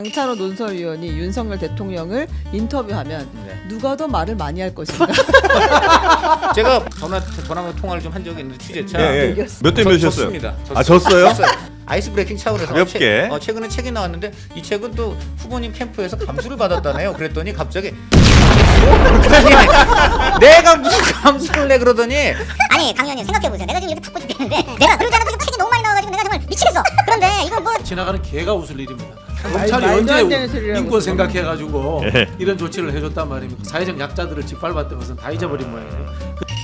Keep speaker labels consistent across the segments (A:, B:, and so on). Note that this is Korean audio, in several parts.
A: 강찬호 논설위원이 윤석열 대통령을 인터뷰하면
B: 네.
A: 누가 더 말을 많이 할 것인가?
B: 제가 전화 통화를 좀 한 적이 있는데 취재차
C: 예, 예.
A: 이겼어.
C: 몇 대 몇이었어요?
B: 졌습니다.
C: 아, 졌어요?
B: 아이스 브레이킹 차원에서
C: 가볍게.
B: 최근에 책이 나왔는데 이 책은 또 후보님 캠프에서 감수를 받았다네요. 그랬더니 갑자기 그러더니 내가 무슨 감수를 내 그러더니
D: 아니 강의원님 생각해보세요. 내가 지금 이렇게 바빠 죽겠는데 내가 그러지 않아도 지금 책이 너무 많이 나와가지고 내가 정말 미치겠어. 그런데 이거 뭐
E: 지나가는 개가 웃을 일입니다.
A: 말도
E: 검찰이
A: 안 되는
E: 언제
A: 소리라고
E: 인권 생각해가지고
C: 예.
E: 이런 조치를 해줬단 말입니까? 사회적 약자들을 짓밟았던 것은 다 잊어버린 모양이에요.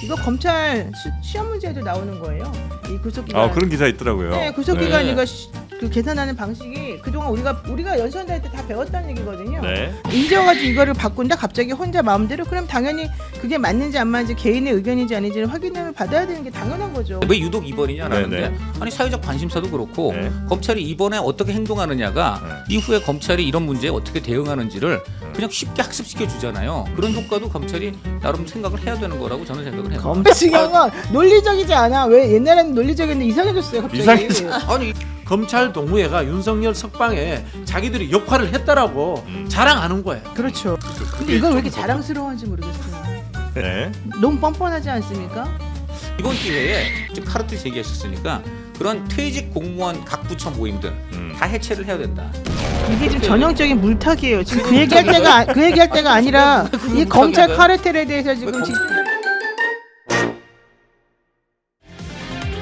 F: 이거 검찰 시험 문제에도 나오는 거예요. 이 구속기간.
C: 아, 그런 기사 있더라고요.
F: 네, 구속기간
C: 네.
F: 이거 그 계산하는 방식이 그동안 우리가 연수원대 때 다 배웠다는 얘기거든요.
C: 네.
F: 인정가지고 이거를 바꾼다 갑자기 혼자 마음대로 그럼 당연히 그게 맞는지 안 맞는지 개인의 의견인지 아닌지를 확인을 받아야 되는 게 당연한 거죠.
B: 왜 유독 입원이냐라는데
C: 네네.
B: 아니 사회적 관심사도 그렇고
C: 네.
B: 검찰이 이번에 어떻게 행동하느냐가 이후에 검찰이 이런 문제에 어떻게 대응하는지를 그냥 쉽게 학습시켜 주잖아요. 그런 효과도 검찰이 나름 생각을 해야 되는 거라고 저는 생각을 해요.
F: 검찰은 논리적이지 않아. 왜 옛날에는 논리적이었는데 이상해졌어요 갑자기.
C: 이상해졌어.
B: 아니
E: 검찰 동무회가 윤석열 석방에 자기들이 역할을 했다라고 자랑하는 거예요.
F: 그렇죠. 근데 이걸 왜 이렇게 자랑스러워하는지 모르겠어요.
C: 네.
F: 너무 뻔뻔하지 않습니까?
B: 이번 기회에 지금 카르텔 제기하셨으니까 그런 퇴직 공무원 각 부처 모임들 다 해체를 해야 된다.
F: 이게 지금 전형적인 물타기예요. 지금 그 얘기할 때가 아니라 이 검찰 카르텔에 대해서 지금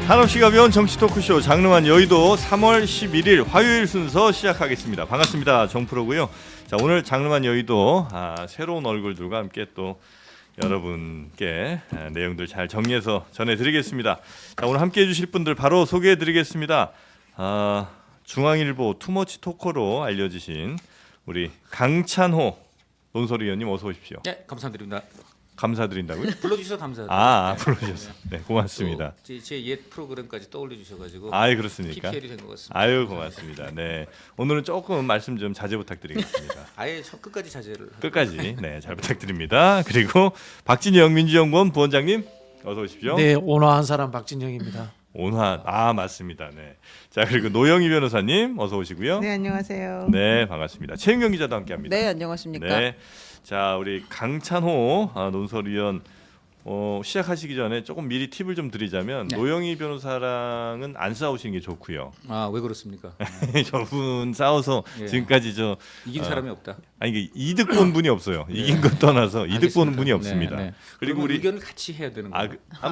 C: 한없이가 배운 정치 토크쇼 장르만 여의도 3월 11일 화요일 순서 시작하겠습니다. 반갑습니다. 정프로고요. 자, 오늘 장르만 여의도 새로운 얼굴들과 함께 또 여러분께 내용들 잘 정리해서 전해드리겠습니다. 자, 오늘 함께해 주실 분들 바로 소개해드리겠습니다. 중앙일보 투머치 토커로 알려지신 우리 강찬호 논설위원님 어서 오십시오.
B: 네, 감사드립니다.
C: 감사드린다고요?
B: 불러주셔서 감사합니다.
C: 불러주셨어요. 네, 고맙습니다.
B: 제 옛 프로그램까지 떠올려 주셔가지고
C: 아유, 그렇습니까?
B: PPL이 된 것 같습니다.
C: 아유, 고맙습니다. 네, 오늘은 조금 말씀 좀 자제 부탁드리겠습니다.
B: 아예 첫 끝까지 자제를
C: 끝까지 네, 잘 부탁드립니다. 그리고 박진영 민주연구원 부원장님 어서 오십시오.
E: 네, 온화한 사람 박진영입니다.
C: 온화 맞습니다. 네. 자, 그리고 노영희 변호사님 어서 오시고요.
F: 네 안녕하세요.
C: 네, 반갑습니다. 최은경 기자도 함께합니다.
A: 네, 안녕하십니까?
C: 네. 자, 우리 강찬호 논설위원 시작하시기 전에 조금 미리 팁을 좀 드리자면
B: 네.
C: 노영희 변호사랑은 안 싸우시는 게 좋고요.
B: 왜 그렇습니까?
C: 저분 싸워서
B: 예.
C: 지금까지
B: 이긴 사람이 없다.
C: 아니 이게 이득 본 분이 없어요. 이긴 것 떠나서 이득 보는 분이
B: 알겠습니다.
C: 없습니다.
B: 네, 네.
C: 그리고
B: 그러면
C: 우리
B: 의견을 같이 해야 되는 거예요.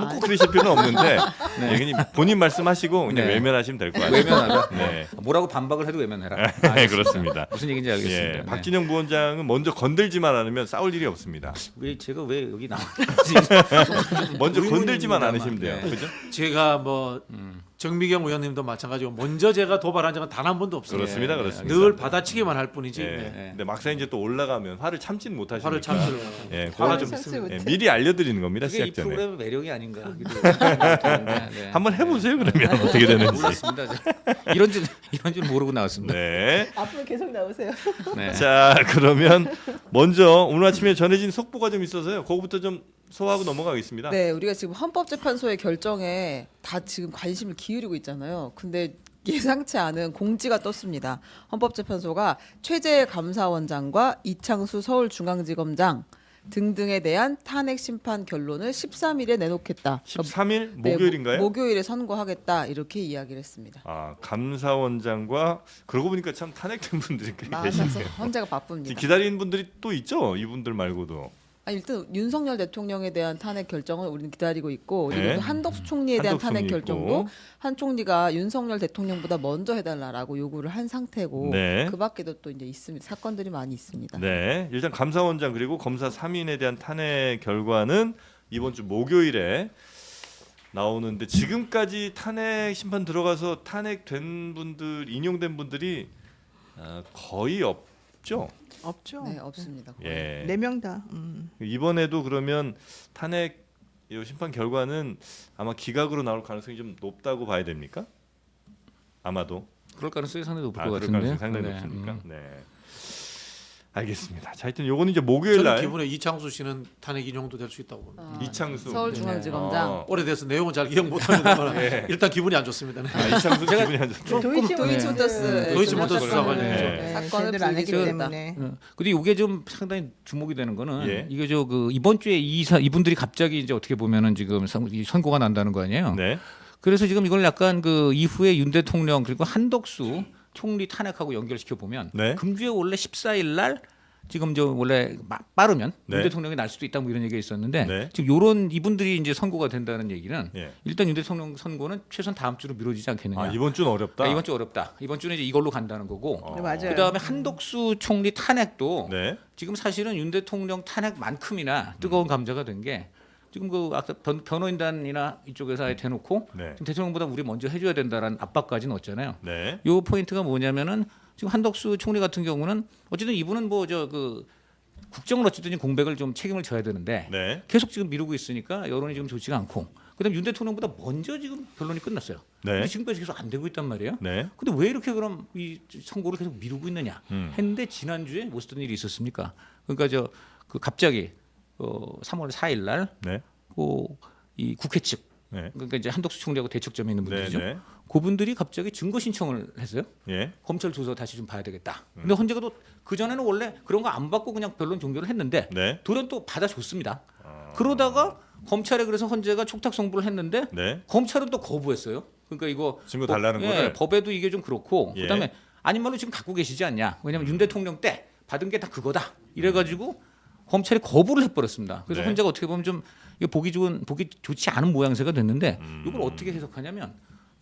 C: 꼭 그러실 필요는 없는데
B: 네.
C: 그냥 본인 말씀하시고 그냥
B: 네.
C: 외면하시면 될 것 같아요.
B: 외면하라.
C: 네.
B: 뭐라고 반박을 해도 외면해라.
C: 네,
B: 알겠습니다.
C: 그렇습니다.
B: 무슨 얘기인지 알겠습니다.
C: 예,
B: 네.
C: 박진영 부원장은 먼저 건들지만 않으면 싸울 일이 없습니다.
B: 제가 왜 여기 나왔는지
C: 먼저 건들지만 않으시면 돼요.
B: 네.
C: 그죠?
E: 제가 뭐 정미경 의원님도 마찬가지고 먼저 제가 도발한 적은 단 한 번도 없어요.
C: 그렇습니다.
B: 네,
C: 그렇습니다.
E: 늘 받아치기만 할 뿐이지.
C: 예.
E: 네.
C: 근데 막상 이제 또 올라가면 화를 참지는 못하시니까
E: 화를 참지를 못합니다.
C: 예,
E: 화를
C: 그거 좀
F: 참지 못해.
C: 미리 알려드리는 겁니다.
B: 그게 이
C: 시작 전에.
B: 프로그램의 매력이 아닌가 하기도 생각하는데, 네.
C: 한번 해보세요. 그러면 어떻게 되는지.
B: 몰랐습니다. 이런 줄 모르고 나왔습니다.
C: 네.
F: 앞으로 계속 나오세요.
B: 네.
C: 자, 그러면 먼저 오늘 아침에 전해진 속보가 좀 있어서요. 그거부터 좀 소화하고 넘어가겠습니다.
A: 네, 우리가 지금 헌법재판소의 결정에 다 지금 관심을 기울이고 있잖아요. 근데 예상치 않은 공지가 떴습니다. 헌법재판소가 최재 감사원장과 이창수 서울중앙지검장 등등에 대한 탄핵 심판 결론을 13일에 내놓겠다.
C: 13일
A: 네,
C: 목요일인가요?
A: 목요일에 선고하겠다. 이렇게 이야기를 했습니다.
C: 감사원장과 그러고 보니까 참 탄핵된 분들이 꽤
A: 많아서
C: 계시네요.
A: 헌재가 바쁩니다.
C: 기다리는 분들이 또 있죠. 이분들 말고도.
A: 일단 윤석열 대통령에 대한 탄핵 결정을 우리는 기다리고 있고 그리고
C: 네.
A: 또 한덕수 총리에 대한
C: 한덕수
A: 탄핵
C: 총리
A: 결정도
C: 있고.
A: 한 총리가 윤석열 대통령보다 먼저 해달라라고 요구를 한 상태고
C: 네.
A: 그 밖에도 또 이제 있습니다. 사건들이 많이 있습니다.
C: 네, 일단 감사원장 그리고 검사 3인에 대한 탄핵 결과는 이번 주 목요일에 나오는데 지금까지 탄핵 심판 들어가서 탄핵된 분들 인용된 분들이 거의 없죠.
F: 없죠.
A: 네, 없습니다.
C: 예.
F: 4명 다.
C: 이번에도 그러면 탄핵 이 심판 결과는 아마 기각으로 나올 가능성이 좀 높다고 봐야 됩니까? 아마도.
B: 그럴 가능성이 상당히 높을 것
C: 그럴
B: 같은데요.
C: 가능성이 상당히
B: 네.
C: 높습니까? 네. 알겠습니다. 자, 하여튼 요거는 이제 목요일
E: 저는
C: 날
E: 기분에 이창수 씨는 탄핵 인용도 될 수 있다고 봅니다.
C: 이창수
A: 서울중앙지검장.
E: 오래돼서 내용은 잘 기억 못하는데
C: 네.
E: 일단 기분이 안 좋습니다. 네.
C: 이창수 기분이 안 좋죠.
A: 도이치모터스
E: 도이치모터스와 관련해서
C: 네.
A: 사건을
F: 제대로 안 했기
A: 분리시켰다.
F: 때문에.
B: 근데 이게 좀 상당히 주목이 되는 거는
C: 예.
B: 이게 그 이번 주에 이분들이 갑자기 이제 어떻게 보면은 지금 이 선고가 난다는 거 아니에요.
C: 네.
B: 그래서 지금 이걸 약간 그 이후에 윤 대통령 그리고 한덕수 총리 탄핵하고 연결시켜 보면
C: 네.
B: 금주에 원래 14일 날 지금 저 원래 빠르면
C: 네.
B: 윤 대통령이 날 수도 있다 뭐 이런 얘기가 있었는데
C: 네.
B: 지금 요런 이분들이 이제 선고가 된다는 얘기는
C: 예.
B: 일단 윤 대통령 선고는 최소한 다음 주로 미뤄지지 않겠느냐.
C: 아, 이번 주는 어렵다.
B: 그러니까 이번 주 어렵다. 이번 주는 이제 이걸로 간다는 거고.
F: 네, 맞아요.
B: 그다음에 한덕수 총리 탄핵도
C: 네.
B: 지금 사실은 윤 대통령 탄핵만큼이나 뜨거운 감자가 된 게 지금 그 아까 변호인단이나 이쪽에서 아예 대놓고
C: 네.
B: 지금 대통령보다 우리 먼저 해줘야 된다라는 압박까지 넣었잖아요.
C: 네.
B: 요 포인트가 뭐냐면은 지금 한덕수 총리 같은 경우는 어쨌든 이분은 뭐 저 그 국정을 어쨌든 공백을 좀 책임을 져야 되는데
C: 네.
B: 계속 지금 미루고 있으니까 여론이 지금 좋지가 않고 그다음 윤 대통령보다 먼저 지금 변론이 끝났어요.
C: 네.
B: 근데 지금까지 계속 안 되고 있단 말이에요.
C: 네.
B: 근데 왜 이렇게 그럼 이 선고를 계속 미루고 있느냐 했는데 지난주에 무슨 일이 있었습니까? 그러니까 저 그 갑자기 3월 4일 날
C: 네.
B: 이 국회 측
C: 네.
B: 그러니까 이제 한덕수 총리하고 대척점에 있는 분들이죠.
C: 네.
B: 그분들이 갑자기 증거 신청을 했어요.
C: 예.
B: 검찰 조사 다시 좀 봐야 되겠다. 근데 헌재가 또 그 전에는 원래 그런 거 안 받고 그냥 변론 종결을 했는데
C: 네.
B: 돌연 또 받아줬습니다. 그러다가 검찰에 그래서 헌재가 촉탁 송부를 했는데
C: 네.
B: 검찰은 또 거부했어요. 그러니까 이거
C: 증거 달라는 거를?
B: 법에도 이게 좀 그렇고
C: 예.
B: 그다음에 아닌 말로 지금 갖고 계시지 않냐. 왜냐하면 윤 대통령 때 받은 게 다 그거다. 이래가지고 검찰이 거부를 해버렸습니다. 그래서
C: 네.
B: 헌재가 어떻게 보면 좀 이거 보기 좋지 않은 모양새가 됐는데 이걸 어떻게 해석하냐면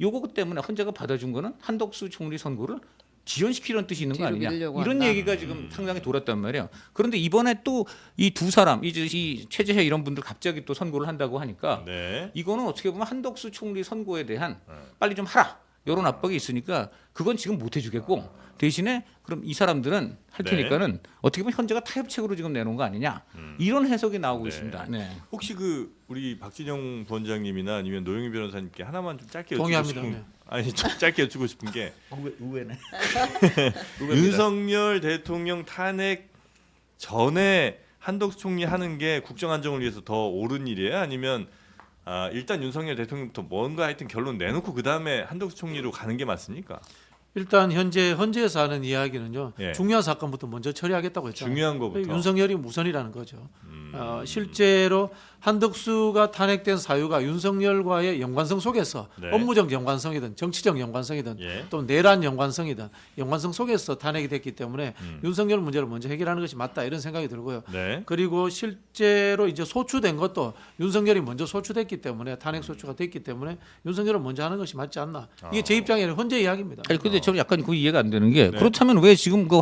B: 요거 때문에 헌재가 받아준 거는 한덕수 총리 선고를 지연시키려는 뜻이 있는 거
A: 뒤로
B: 아니냐
A: 밀려고
B: 이런
A: 한다.
B: 얘기가 지금 상당히 돌았단 말이에요. 그런데 이번에 또 이 두 사람 이 최재해 이런 분들 갑자기 또 선고를 한다고 하니까
C: 네.
B: 이거는 어떻게 보면 한덕수 총리 선고에 대한 빨리 좀 하라 이런 압박이 있으니까 그건 지금 못 해주겠고 대신에 그럼 이 사람들은 할
C: 네.
B: 테니까는 어떻게 보면 현재가 타협책으로 지금 내놓은 거 아니냐 이런 해석이 나오고
C: 네.
B: 있습니다. 네.
C: 혹시 그 우리 박진영 부원장님이나 아니면 노영희 변호사님께 하나만 좀 짧게 여쭙고
E: 동의합니다.
C: 싶은
E: 네.
C: 아니 좀 짧게 여쭙고 싶은 게
B: 의외네.
C: 윤석열 대통령 탄핵 전에 한덕수 총리 하는 게 국정 안정을 위해서 더 옳은 일이에요? 아니면 일단 윤석열 대통령부터 뭔가 하여튼 결론 내놓고 그 다음에 한덕수 총리로 가는 게 맞습니까?
E: 일단 헌재에서 하는 이야기는요.
C: 예.
E: 중요한 사건부터 먼저 처리하겠다고 했잖아요.
C: 중요한 거부터.
E: 윤석열이 우선이라는 거죠. 실제로 한덕수가 탄핵된 사유가 윤석열과의 연관성 속에서
C: 네.
E: 업무적 연관성이든 정치적 연관성이든
C: 예.
E: 또 내란 연관성이든 연관성 속에서 탄핵이 됐기 때문에 윤석열 문제를 먼저 해결하는 것이 맞다 이런 생각이 들고요.
C: 네.
E: 그리고 실제로 이제 소추된 것도 윤석열이 먼저 소추됐기 때문에 탄핵 소추가 됐기 때문에 윤석열을 먼저 하는 것이 맞지 않나. 이게 제 입장에는 헌재 이야기입니다.
B: 아니 근데 저는 약간 그 이해가 안 되는 게
C: 네.
B: 그렇다면 왜 지금 그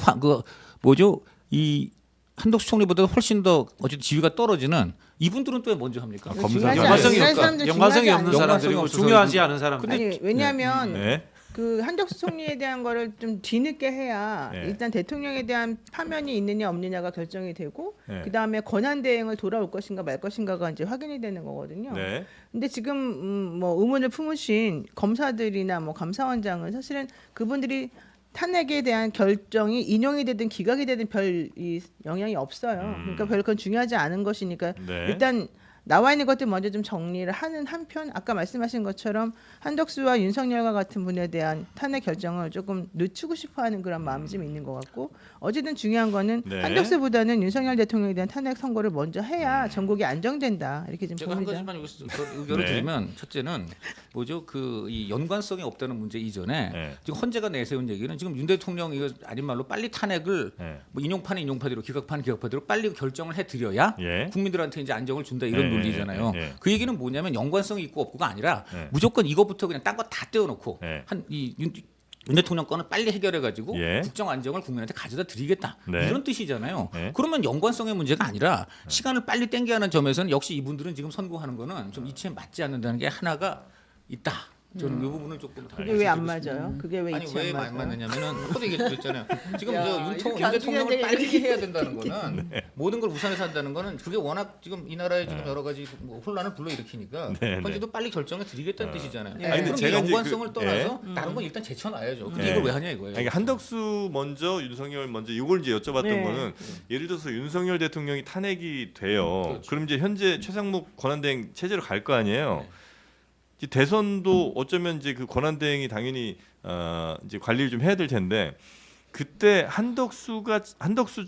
B: 뭐죠 이 한덕수 총리보다 훨씬 더 어쨌든 지위가 떨어지는 이분들은 또 왜 먼저 합니까?
C: 검사
F: 중요하지
E: 연관성이
F: 않아요.
E: 없다.
F: 사람들
E: 연관성이
F: 중요하지
E: 없는
F: 않아요.
E: 사람들이고
B: 연관성이
E: 중요하지
B: 없어서
E: 않은 사람들.
F: 아니 왜냐하면
C: 네.
F: 그 한덕수 총리에 대한 거를 좀 뒤늦게 해야
C: 네.
F: 일단 대통령에 대한 파면이 있느냐 없느냐가 결정이 되고
C: 네.
F: 그 다음에 권한 대행을 돌아올 것인가 말 것인가가 이제 확인이 되는 거거든요.
C: 네.
F: 근데 지금 뭐 의문을 품으신 검사들이나 뭐 감사원장은 사실은 그분들이 탄핵에 대한 결정이 인용이 되든 기각이 되든 별 이 영향이 없어요. 그러니까 별 그건 중요하지 않은 것이니까
C: 네.
F: 일단 나와 있는 것들 먼저 좀 정리를 하는 한편 아까 말씀하신 것처럼 한덕수와 윤석열과 같은 분에 대한 탄핵 결정을 조금 늦추고 싶어하는 그런 마음이 좀 있는 것 같고 어쨌든 중요한 거는
C: 네.
F: 한덕수보다는 윤석열 대통령에 대한 탄핵 선고를 먼저 해야 전국이 안정된다 이렇게 좀
B: 제가 한
F: 봅니다.
B: 가지만 여기서 의견을
C: 네.
B: 드리면 첫째는 뭐죠 이 연관성이 없다는 문제 이전에
C: 네.
B: 지금 헌재가 내세운 얘기는 지금 윤 대통령 이거 아닌 말로 빨리 탄핵을
C: 네.
B: 뭐 인용판은 인용파대로 기각판은 기각파대로 빨리 결정을 해드려야
C: 예.
B: 국민들한테 이제 안정을 준다 이런
C: 네,
B: 논리잖아요.
C: 네, 네.
B: 그 얘기는 뭐냐면 연관성이 있고 없고가 아니라
C: 네.
B: 무조건 이거부터 그냥 딴 거 다 떼어놓고
C: 네.
B: 윤 대통령 건을 빨리 해결해가지고
C: 예.
B: 국정 안정을 국민한테 가져다 드리겠다
C: 네.
B: 이런 뜻이잖아요.
C: 네.
B: 그러면 연관성의 문제가 아니라 시간을 빨리 땡겨야 하는 점에서는 역시 이분들은 지금 선고하는 거는 좀 이치에 맞지 않는다는 게 하나가 있다. 저는 이 부분을 조금
F: 그게 왜 안 맞아요? 그게 왜
B: 아니
F: 이치 안
B: 왜
F: 맞아요?
B: 안 맞느냐면은 저도 얘기했잖아요. 지금
A: 야,
B: 저
A: 이렇게
B: 윤
A: 안
B: 대통령을
A: 중요한데
B: 빨리
A: 이렇게
B: 해야 된다는 거는 모든 걸 우선해서 한다는 거는 그게 워낙 지금 이 나라에 지금 여러 가지 뭐 혼란을 불러일으키니까
C: 네,
B: 현재도 빨리 결정해 드리겠다는 뜻이잖아요.
A: 예.
C: 아니, 근데
B: 그럼 이
C: 제가 이제
B: 연관성을
C: 그-
B: 떠나서 다른 건 일단 제쳐놔야죠. 근데
C: 예.
B: 이걸 왜 하냐 이거예요.
C: 아니, 한덕수 먼저 윤석열 먼저 이걸 이제 여쭤봤던
F: 네.
C: 거는 예를 들어서 윤석열 대통령이 탄핵이 돼요.
B: 그렇죠.
C: 그럼 이제 현재 최상목 권한대행 체제로 갈 거 아니에요.
B: 네.
C: 이제 대선도 어쩌면 이제 그 권한대행이 당연히 이제 관리를 좀 해야 될 텐데 그때 한덕수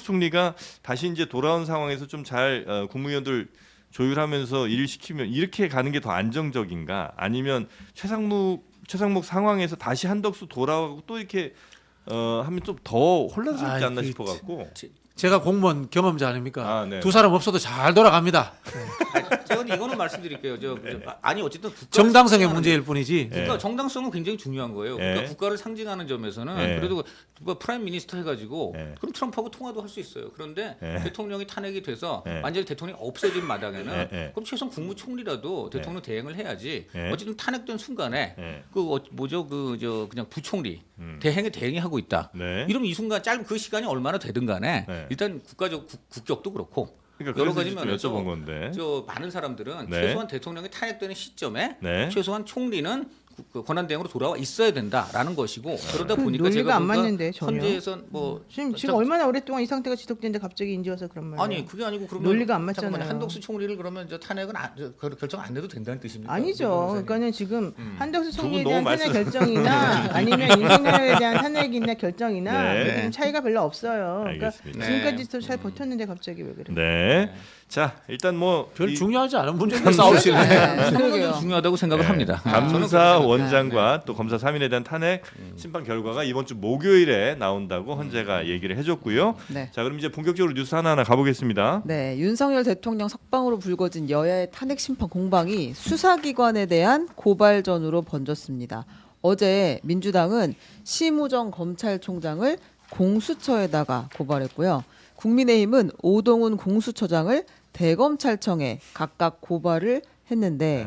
C: 총리가 다시 이제 돌아온 상황에서 좀 잘 국무위원들 조율하면서 일 시키면 이렇게 가는 게 더 안정적인가? 아니면 최상목 상황에서 다시 한덕수 돌아가고 또 이렇게 하면 좀 더 혼란스럽지 않나
E: 아이,
C: 싶어갖고.
E: 제가 공무원 경험자 아닙니까?
C: 아, 네.
E: 두 사람 없어도 잘 돌아갑니다.
B: 제가 근데 이거는 말씀드릴게요. 아니 어쨌든 국가
E: 정당성의 문제일 뿐이지.
C: 네.
B: 국가 정당성은 굉장히 중요한 거예요.
C: 네.
B: 그러니까 국가를 상징하는 점에서는
C: 네.
B: 그래도 누가 프라임 미니스터 해가지고
C: 네.
B: 그럼 트럼프하고 통화도 할 수 있어요. 그런데
C: 네.
B: 대통령이 탄핵이 돼서
C: 네.
B: 완전히 대통령이 없어진 마당에는
C: 네. 네.
B: 그럼 최소한 국무총리라도 대통령 대행을 해야지.
C: 네.
B: 어쨌든 탄핵된 순간에
C: 네.
B: 그냥 부총리
C: 음.
B: 대행이 하고 있다.
C: 네.
B: 이러면 이 순간 짧은 그 시간이 얼마나 되든 간에
C: 네.
B: 일단 국격도 그렇고
C: 그러니까
B: 여러
C: 그래서
B: 가지
C: 좀
B: 면에서
C: 여쭤본 건데.
B: 저 많은 사람들은
C: 네.
B: 최소한 대통령이 탄핵되는 시점에
C: 네.
B: 최소한 총리는 그 권한대행으로 돌아와 있어야 된다라는 것이고 그러다
F: 그
B: 보니까
F: 논리가
B: 제가
F: 안
B: 보니까
F: 맞는데, 전혀.
B: 현재에선 뭐
F: 지금 얼마나 오랫동안 이 상태가 지속되는데 갑자기 인제 와서 그런 말이에요.
B: 아니 그게 아니고 그러면
F: 논리가 안 맞잖아요.
B: 잠깐만요. 한덕수 총리를 그러면 저 탄핵은 결정 안 해도 된다는 뜻입니까?
F: 아니죠. 그러니까는 지금 한덕수
C: 두
F: 총리에
C: 분
F: 대한
C: 너무
F: 탄핵
C: 말씀-
F: 결정이나 아니면 윤석열에 대한 탄핵이나 결정이나
C: 네.
F: 지금 차이가 별로 없어요. 그러니까
C: 알겠습니다.
F: 지금까지 잘 버텼는데 갑자기 왜 그래?
C: 네. 자 일단 뭐
E: 별
C: 이
E: 중요하지 않은 문제인데 싸우시네.
A: 네,
B: 그러게요.
A: 그러게요.
B: 중요하다고 생각을 합니다. 저는 그렇게
C: 감사
B: 생각해요.
C: 원장과 또 검사 3인에 대한 탄핵 심판 결과가 이번 주 목요일에 나온다고 헌재가 얘기를 해줬고요.
A: 네.
C: 자 그럼 이제 본격적으로 뉴스 하나하나 가보겠습니다.
A: 네, 윤석열 대통령 석방으로 불거진 여야의 탄핵 심판 공방이 수사기관에 대한 고발전으로 번졌습니다. 어제 민주당은 심우정 검찰총장을 공수처에다가 고발했고요. 국민의힘은 오동훈 공수처장을 대검찰청에 각각 고발을 했는데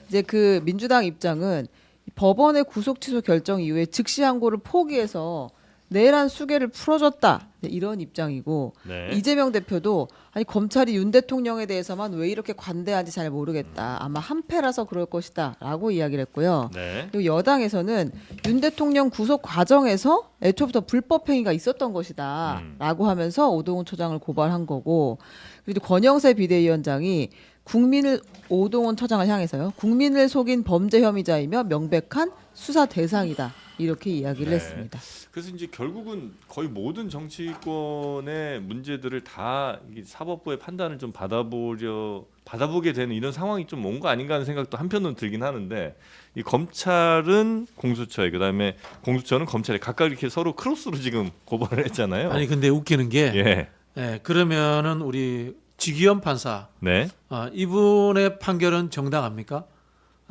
A: 이제 그 민주당 입장은 법원의 구속 취소 결정 이후에 즉시 항고를 포기해서 내란 수계를 풀어줬다 네, 이런 입장이고
C: 네.
A: 이재명 대표도 아니 검찰이 윤 대통령에 대해서만 왜 이렇게 관대한지 잘 모르겠다 아마 한패라서 그럴 것이다라고 이야기를 했고요.
C: 네.
A: 그리고 여당에서는 윤 대통령 구속 과정에서 애초부터 불법 행위가 있었던 것이다라고 하면서 오동훈 처장을 고발한 거고 그리고 권영세 비대위원장이 국민을 오동훈 처장을 향해서요. 국민을 속인 범죄 혐의자이며 명백한 수사 대상이다. 이렇게 이야기를
C: 네.
A: 했습니다.
C: 그래서 이제 결국은 거의 모든 정치권의 문제들을 다 이 사법부의 판단을 좀 받아보게 되는 이런 상황이 좀 온 거 아닌가 하는 생각도 한편으로 들긴 하는데 이 검찰은 공수처에 그다음에 공수처는 검찰에 각각 이렇게 서로 크로스로 지금 고발을 했잖아요.
E: 아니 근데 웃기는 게
C: 예.
E: 그러면은 우리 지기현 판사
C: 네.
E: 이분의 판결은 정당합니까?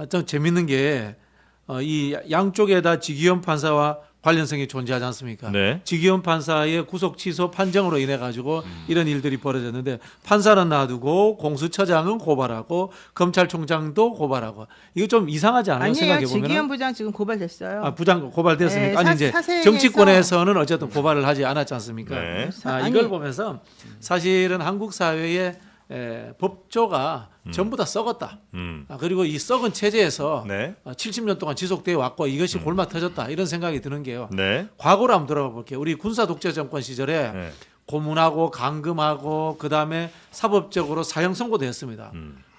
E: 좀 재밌는 게 이 양쪽에다 지기현 판사와 관련성이 존재하지 않습니까?
C: 네.
E: 지기현 판사의 구속 취소 판정으로 인해 가지고 이런 일들이 벌어졌는데 판사는 놔두고 공수처장은 고발하고 검찰총장도 고발하고 이거 좀 이상하지 않아요?
F: 아니에요.
E: 생각해
F: 지기현
E: 보면
F: 부장 지금 고발됐어요.
E: 부장 고발됐습니까?
F: 네,
E: 아니 이제
F: 사생에서-
E: 정치권에서는 어쨌든 고발을 하지 않았지 않습니까?
C: 네.
F: 아니,
E: 이걸 보면서 사실은 한국 사회의 법조가 전부 다 썩었다. 그리고 이 썩은 체제에서
C: 네.
E: 70년 동안 지속되어 왔고 이것이 골마 터졌다 이런 생각이 드는 게요.
C: 네.
E: 과거로 한번 돌아가 볼게요. 우리 군사 독재 정권 시절에
C: 네.
E: 고문하고 감금하고 그다음에 사법적으로 사형 선고도 했습니다.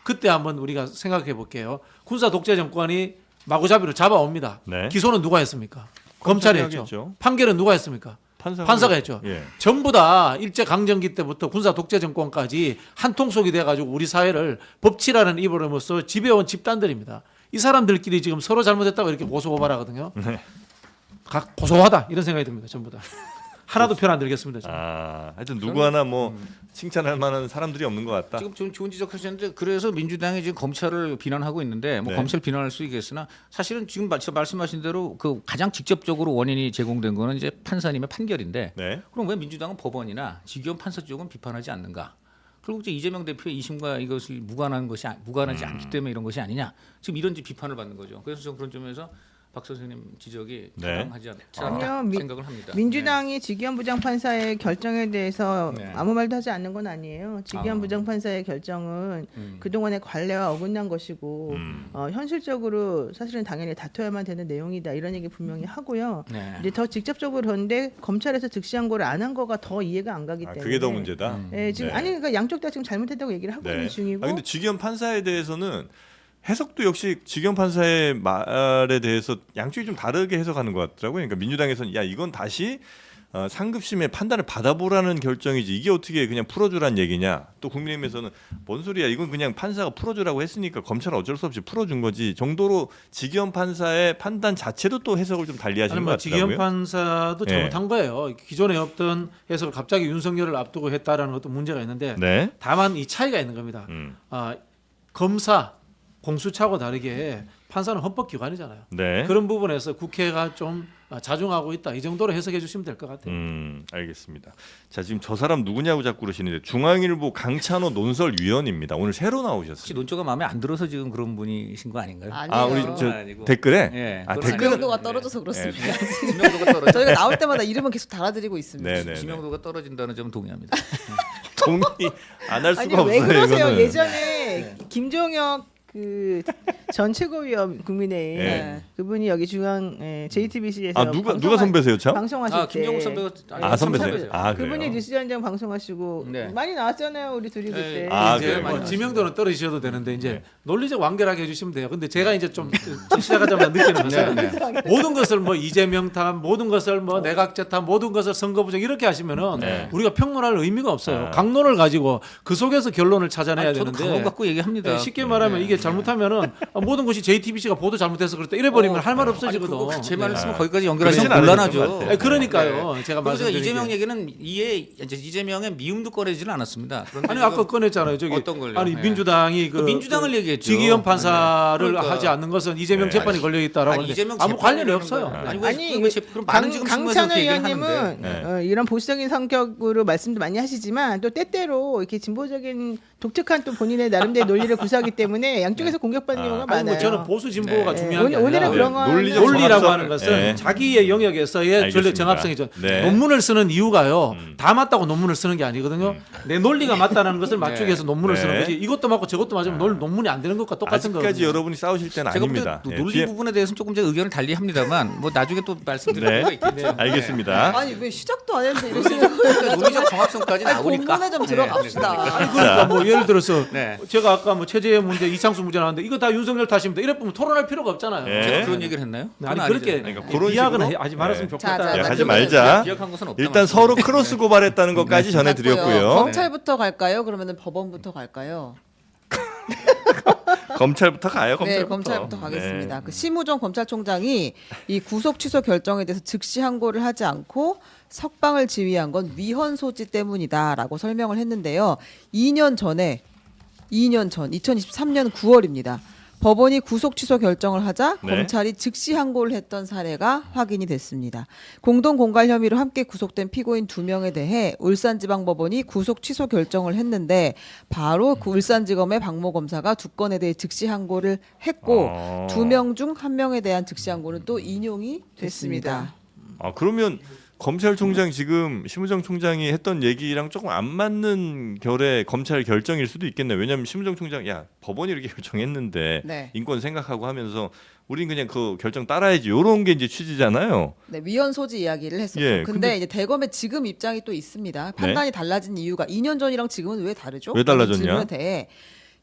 E: 그때 한번 우리가 생각해 볼게요. 군사 독재 정권이 마구잡이로 잡아옵니다.
C: 네.
E: 기소는 누가 했습니까? 검찰이 했죠.
C: 하겠죠.
E: 판결은 누가 했습니까? 판사가 했죠.
C: 예.
E: 전부 다 일제 강점기 때부터 군사 독재 정권까지 한 통속이 돼가지고 우리 사회를 법치라는 입으로서 지배해온 집단들입니다. 이 사람들끼리 지금 서로 잘못했다고 이렇게 고소 고발하거든요.
C: 네.
E: 각 고소하다 이런 생각이 듭니다. 전부 다. 하나도 편 안 들겠습니다. 지금.
C: 하여튼 누구 하나 뭐 칭찬할 만한 사람들이 없는 것 같다.
B: 지금 좀 좋은 지적하셨는데 그래서 민주당이 지금 검찰을 비난하고 있는데 뭐
C: 네.
B: 검찰 비난할 수 있겠으나 사실은 지금 말씀하신 대로 그 가장 직접적으로 원인이 제공된 거는 이제 판사님의 판결인데
C: 네.
B: 그럼 왜 민주당은 법원이나 지기현 판사 쪽은 비판하지 않는가? 결국 이제 이재명 대표의 이심과 이것이 무관하지 않기 때문에 이런 것이 아니냐. 지금 이런 비판을 받는 거죠. 그래서 저는 그런 점에서 박 선생님 지적이
C: 네.
B: 타당하지 않다
F: 아니요,
B: 생각을 합니다.
F: 민주당이 지기현 부장판사의 결정에 대해서
B: 네.
F: 아무 말도 하지 않는 건 아니에요. 지기현
B: 아.
F: 부장판사의 결정은 그동안의 관례와 어긋난 것이고 현실적으로 사실은 당연히 다퉈야만 되는 내용이다 이런 얘기 분명히 하고요.
B: 네.
F: 이제 더 직접적으로 그런데 검찰에서 즉시항고를 안 한 거가 더 이해가 안 가기 때문에
C: 그게 더 문제다.
F: 예, 지금
C: 네.
F: 아니 그러니까 양쪽 다 지금 잘못했다고 얘기를 하고 있는 중이고.
C: 아 근데 지기현 판사에 대해서는 해석도 역시 지기현 판사의 말에 대해서 양쪽이 좀 다르게 해석하는 것 같더라고요. 그러니까 민주당에서는 야 이건 다시 상급심의 판단을 받아보라는 결정이지 이게 어떻게 그냥 풀어주란 얘기냐. 또 국민의힘에서는 뭔 소리야 이건 그냥 판사가 풀어주라고 했으니까 검찰은 어쩔 수 없이 풀어준 거지 정도로 지기현 판사의 판단 자체도 또 해석을 좀 달리하시는
E: 아니
C: 것
E: 뭐
C: 같더라고요.
E: 지기현 판사도 잘못한 거예요. 기존에 없던 해석을 갑자기 윤석열을 앞두고 했다라는 것도 문제가 있는데
C: 네.
E: 다만 이 차이가 있는 겁니다. 검사 공수처하고 다르게 판사는 헌법기관이잖아요.
C: 네.
E: 그런 부분에서 국회가 좀 자중하고 있다. 이 정도로 해석해 주시면 될 것 같아요.
C: 알겠습니다. 자 지금 저 사람 누구냐고 자꾸 그러시는데 중앙일보 강찬호 논설위원입니다. 오늘 새로
B: 혹시
C: 나오셨어요.
B: 논조가 마음에 안 들어서 지금 그런 분이신 거 아닌가요?
A: 아니에요.
C: 아 우리 저
B: 아니고.
C: 댓글에
B: 예,
C: 아
B: 그건
C: 댓글
A: 지명도가 떨어져서 그렇습니다.
B: 지명도가 떨어져.
A: 저희가 나올 때마다 이름은 계속 달아드리고 있습니다.
C: 네네
B: 지명도가 떨어진다는 점은 동의합니다.
C: 동의 안 할 수가
F: 아니
C: 없어요.
F: 왜 그러세요?
C: 이거는.
F: 예전에 김종혁 그 전 최고위원 국민의힘
C: 네.
F: 그분이 여기 중앙 JTBC에서
C: 아 누가 선배세요, 참?
F: 방송하실
B: 아
F: 때
B: 김정우 선배가
C: 아 선배세요.
B: 선배세요.
C: 아
F: 그분이
C: 그래요.
F: 뉴스 현장 방송하시고
B: 네.
F: 많이 나왔잖아요 우리 둘이 그때.
C: 아,
E: 이제
C: 그래요?
E: 뭐
B: 많이
E: 지명도는 떨어지셔도 되는데 이제 논리적 완결하게 해주시면 돼요. 근데 제가 이제 좀 시작하자마자 느끼는 것은
B: 네.
E: 모든 것을 뭐 이재명 탓, 모든 것을 뭐 내각제 탓, 모든 것을 선거 부정 이렇게 하시면은
C: 네.
E: 우리가 평론할 의미가 없어요.
C: 아.
E: 강론을 가지고 그 속에서 결론을 찾아내야
B: 아니, 저도
E: 되는데.
B: 강론 갖고 얘기합니다.
E: 네, 쉽게 말하면 이게 잘못하면은 모든 것이 JTBC가 보도 잘못해서 그랬다 이래버리면 할 말
B: 아니
E: 없어지거든.
B: 그거 제 말을
E: 네.
B: 쓰면 거기까지
C: 그러진
B: 연결하시면
C: 않을
B: 곤란하죠.
C: 것 같아요.
E: 아니, 그러니까요. 제가
B: 그래서
E: 말씀드린
B: 이재명
E: 게.
B: 얘기는 이제 이재명의 미움도 꺼내지는 않았습니다. 그런데
E: 아니
B: 지금
E: 아까 꺼냈잖아요. 저기
B: 어떤 걸요?
E: 아니
B: 네.
E: 민주당이 그
B: 민주당을 얘기했죠.
E: 지기현 판사를
B: 네. 그러니까.
E: 하지 않는 것은 이재명
C: 네.
E: 재판이 걸려 있다라고
B: 아니,
E: 하는데
B: 이재명
E: 아무
B: 재판을
E: 관련이
B: 하는
E: 없어요.
B: 거야.
E: 네.
B: 아니, 왜 그럼 많은 지금 신문에서
F: 강찬호
B: 그렇게 얘기를
F: 의원님은
B: 하는데.
C: 네.
F: 이런 보수적인 성격으로 말씀도 많이 하시지만 또 때때로 이렇게 진보적인 독특한 또 본인의 나름대로 논리를 구사하기 때문에 양쪽에서 공격받는 경우가
E: 아니 뭐
F: 많아요.
E: 저는 보수 진보가
B: 네.
E: 중요한 게
F: 오늘은
E: 아니라
F: 그런 건
C: 논리적
E: 논리라고
C: 정합성.
E: 하는 것은
C: 네.
E: 자기의 영역에서의 전략
C: 알겠습니다.
E: 정합성이죠.
C: 네.
E: 논문을 쓰는 이유가요. 다 맞다고 논문을 쓰는 게 아니거든요. 내 논리가 맞다는 것을 맞추기 위해서 논문을
C: 네.
E: 쓰는 거지. 이것도 맞고 저것도 맞으면 논문이 안 되는 것과 똑같은 거거든요.
C: 아직까지 여러분이 싸우실 때는
B: 제가
C: 아닙니다.
B: 볼때
C: 예,
B: 논리
C: 뒤에-
B: 부분에 대해서는 조금 제가 의견을 달리합니다만 뭐 나중에 또 말씀드릴
C: 네.
B: 필요가 있겠죠.
C: 알겠습니다.
A: 아니 왜 시작도 안 했는데 이러시는 거예요?
B: 네. 논리적 정합성까지
A: 아니,
B: 나오니까
A: 본문에 좀 들어갑시다.
E: 그러니까 뭐 예를 들어서
B: 네.
E: 제가 아까 뭐 체제 문제, 이창수 문제 나왔는데 이거 다 윤석열 탓입니다. 이래 보면 토론할 필요가 없잖아요.
C: 네.
B: 제가 그런 얘기를 했나요?
E: 아니
B: 그건
E: 그렇게
B: 아니죠.
C: 그러니까 그런
E: 비약은
C: 식으로?
E: 하지 말았으면
C: 네.
E: 좋겠다.
A: 자,
C: 예,
A: 자,
C: 하지
A: 그러면
C: 말자.
B: 기억한 것은 없다.
C: 일단 서로 크로스 고발했다는 것까지 전해드렸고요.
A: 맞고요. 검찰부터 갈까요? 그러면은 법원부터 갈까요?
C: 검찰부터 가요.
A: 네,
C: 검찰부터.
A: 검찰부터 가겠습니다.
C: 네.
A: 그 심우정 검찰총장이 이 구속 취소 결정에 대해서 즉시 항고를 하지 않고 석방을 지휘한 건 위헌 소지 때문이다라고 설명을 했는데요. 2년 전 2023년 9월입니다. 법원이 구속 취소 결정을 하자
C: 네.
A: 검찰이 즉시 항고를 했던 사례가 확인이 됐습니다. 공동 공갈 혐의로 함께 구속된 피고인 2명에 대해 울산지방법원이 구속 취소 결정을 했는데 바로 그 울산지검의 박모 검사가 2건에 대해 즉시 항고를 했고 2명 중 1명에 대한 즉시 항고는 또 인용이 됐습니다.
C: 아 그러면 검찰총장 지금 심우정 총장이 했던 얘기랑 조금 안 맞는 결의 검찰 결정일 수도 있겠네요. 왜냐하면 심우정 총장 야 법원이 이렇게 결정했는데
A: 네.
C: 인권 생각하고 하면서 우린 그냥 그 결정 따라야지. 이런 게 이제 취지잖아요.
A: 네, 위헌 소지 이야기를 했었죠.
C: 예,
A: 근데 이제 대검의 지금 입장이 또 있습니다. 판단이 달라진 이유가 2년 전이랑 지금은 왜 다르죠?
C: 왜 달라졌냐?
A: 라는 질문에 대해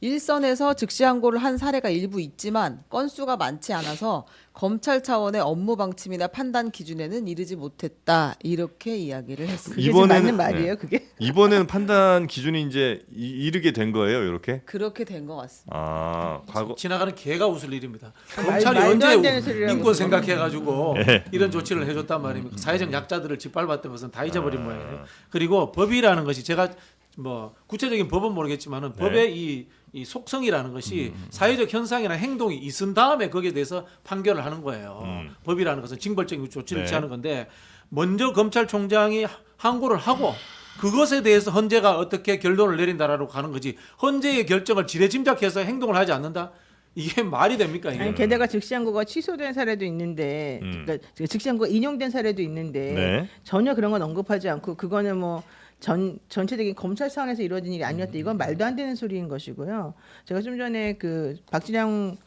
A: 일선에서 즉시 항고를 한 사례가 일부 있지만 건수가 많지 않아서 검찰 차원의 업무 방침이나 판단 기준에는 이르지 못했다. 이렇게 이야기를 했습니다.
F: 그게 지금 맞는 말이에요, 그게?
C: 이번에는 판단 기준이 이제 이르게 된 거예요. 이렇게.
A: 그렇게 된 것 같습니다.
C: 아 과거
E: 지나가는 개가 웃을 일입니다.
F: 말-
E: 검찰이
F: 말도 안 되는
E: 언제
F: 소리라고
E: 인권
F: 지금.
E: 생각해가지고
C: 네.
E: 이런 조치를 해줬단 말입니까? 사회적 약자들을 짓밟았던 것은 다 잊어버린 모양이에요. 그리고 법이라는 것이 제가 뭐 구체적인 법은 모르겠지만은
C: 네.
E: 법의 이 속성이라는 것이 사회적 현상이나 행동이 있은 다음에 거기에 대해서 판결을 하는 거예요. 법이라는 것은 징벌적인 조치를
C: 네.
E: 취하는 건데 먼저 검찰총장이 항고를 하고 그것에 대해서 헌재가 어떻게 결론을 내린다라고 가는 거지. 헌재의 결정을 지레짐작해서 행동을 하지 않는다. 이게 말이 됩니까 이게?
F: 아니, 게다가 즉시항고가 취소된 사례도 있는데, 그러니까 즉시항고가 인용된 사례도 있는데
C: 네.
F: 전혀 그런 건 언급하지 않고 그거는 뭐 전체적인 검찰 차원에서 이루어진 일이 아니었다. 이건 말도 안 되는 소리인 것이고요. 제가 좀 전에 그 박진영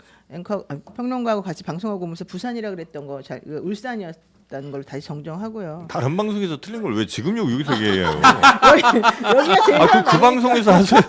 F: 평론가하고 같이 방송하고 오면서 부산이라 그랬던 거 울산이었다는 걸 다시 정정하고요.
C: 다른 방송에서 틀린 걸 왜 지금 여기서 얘기해요?
F: 여기가 제일
C: 그 방송에서 하세요.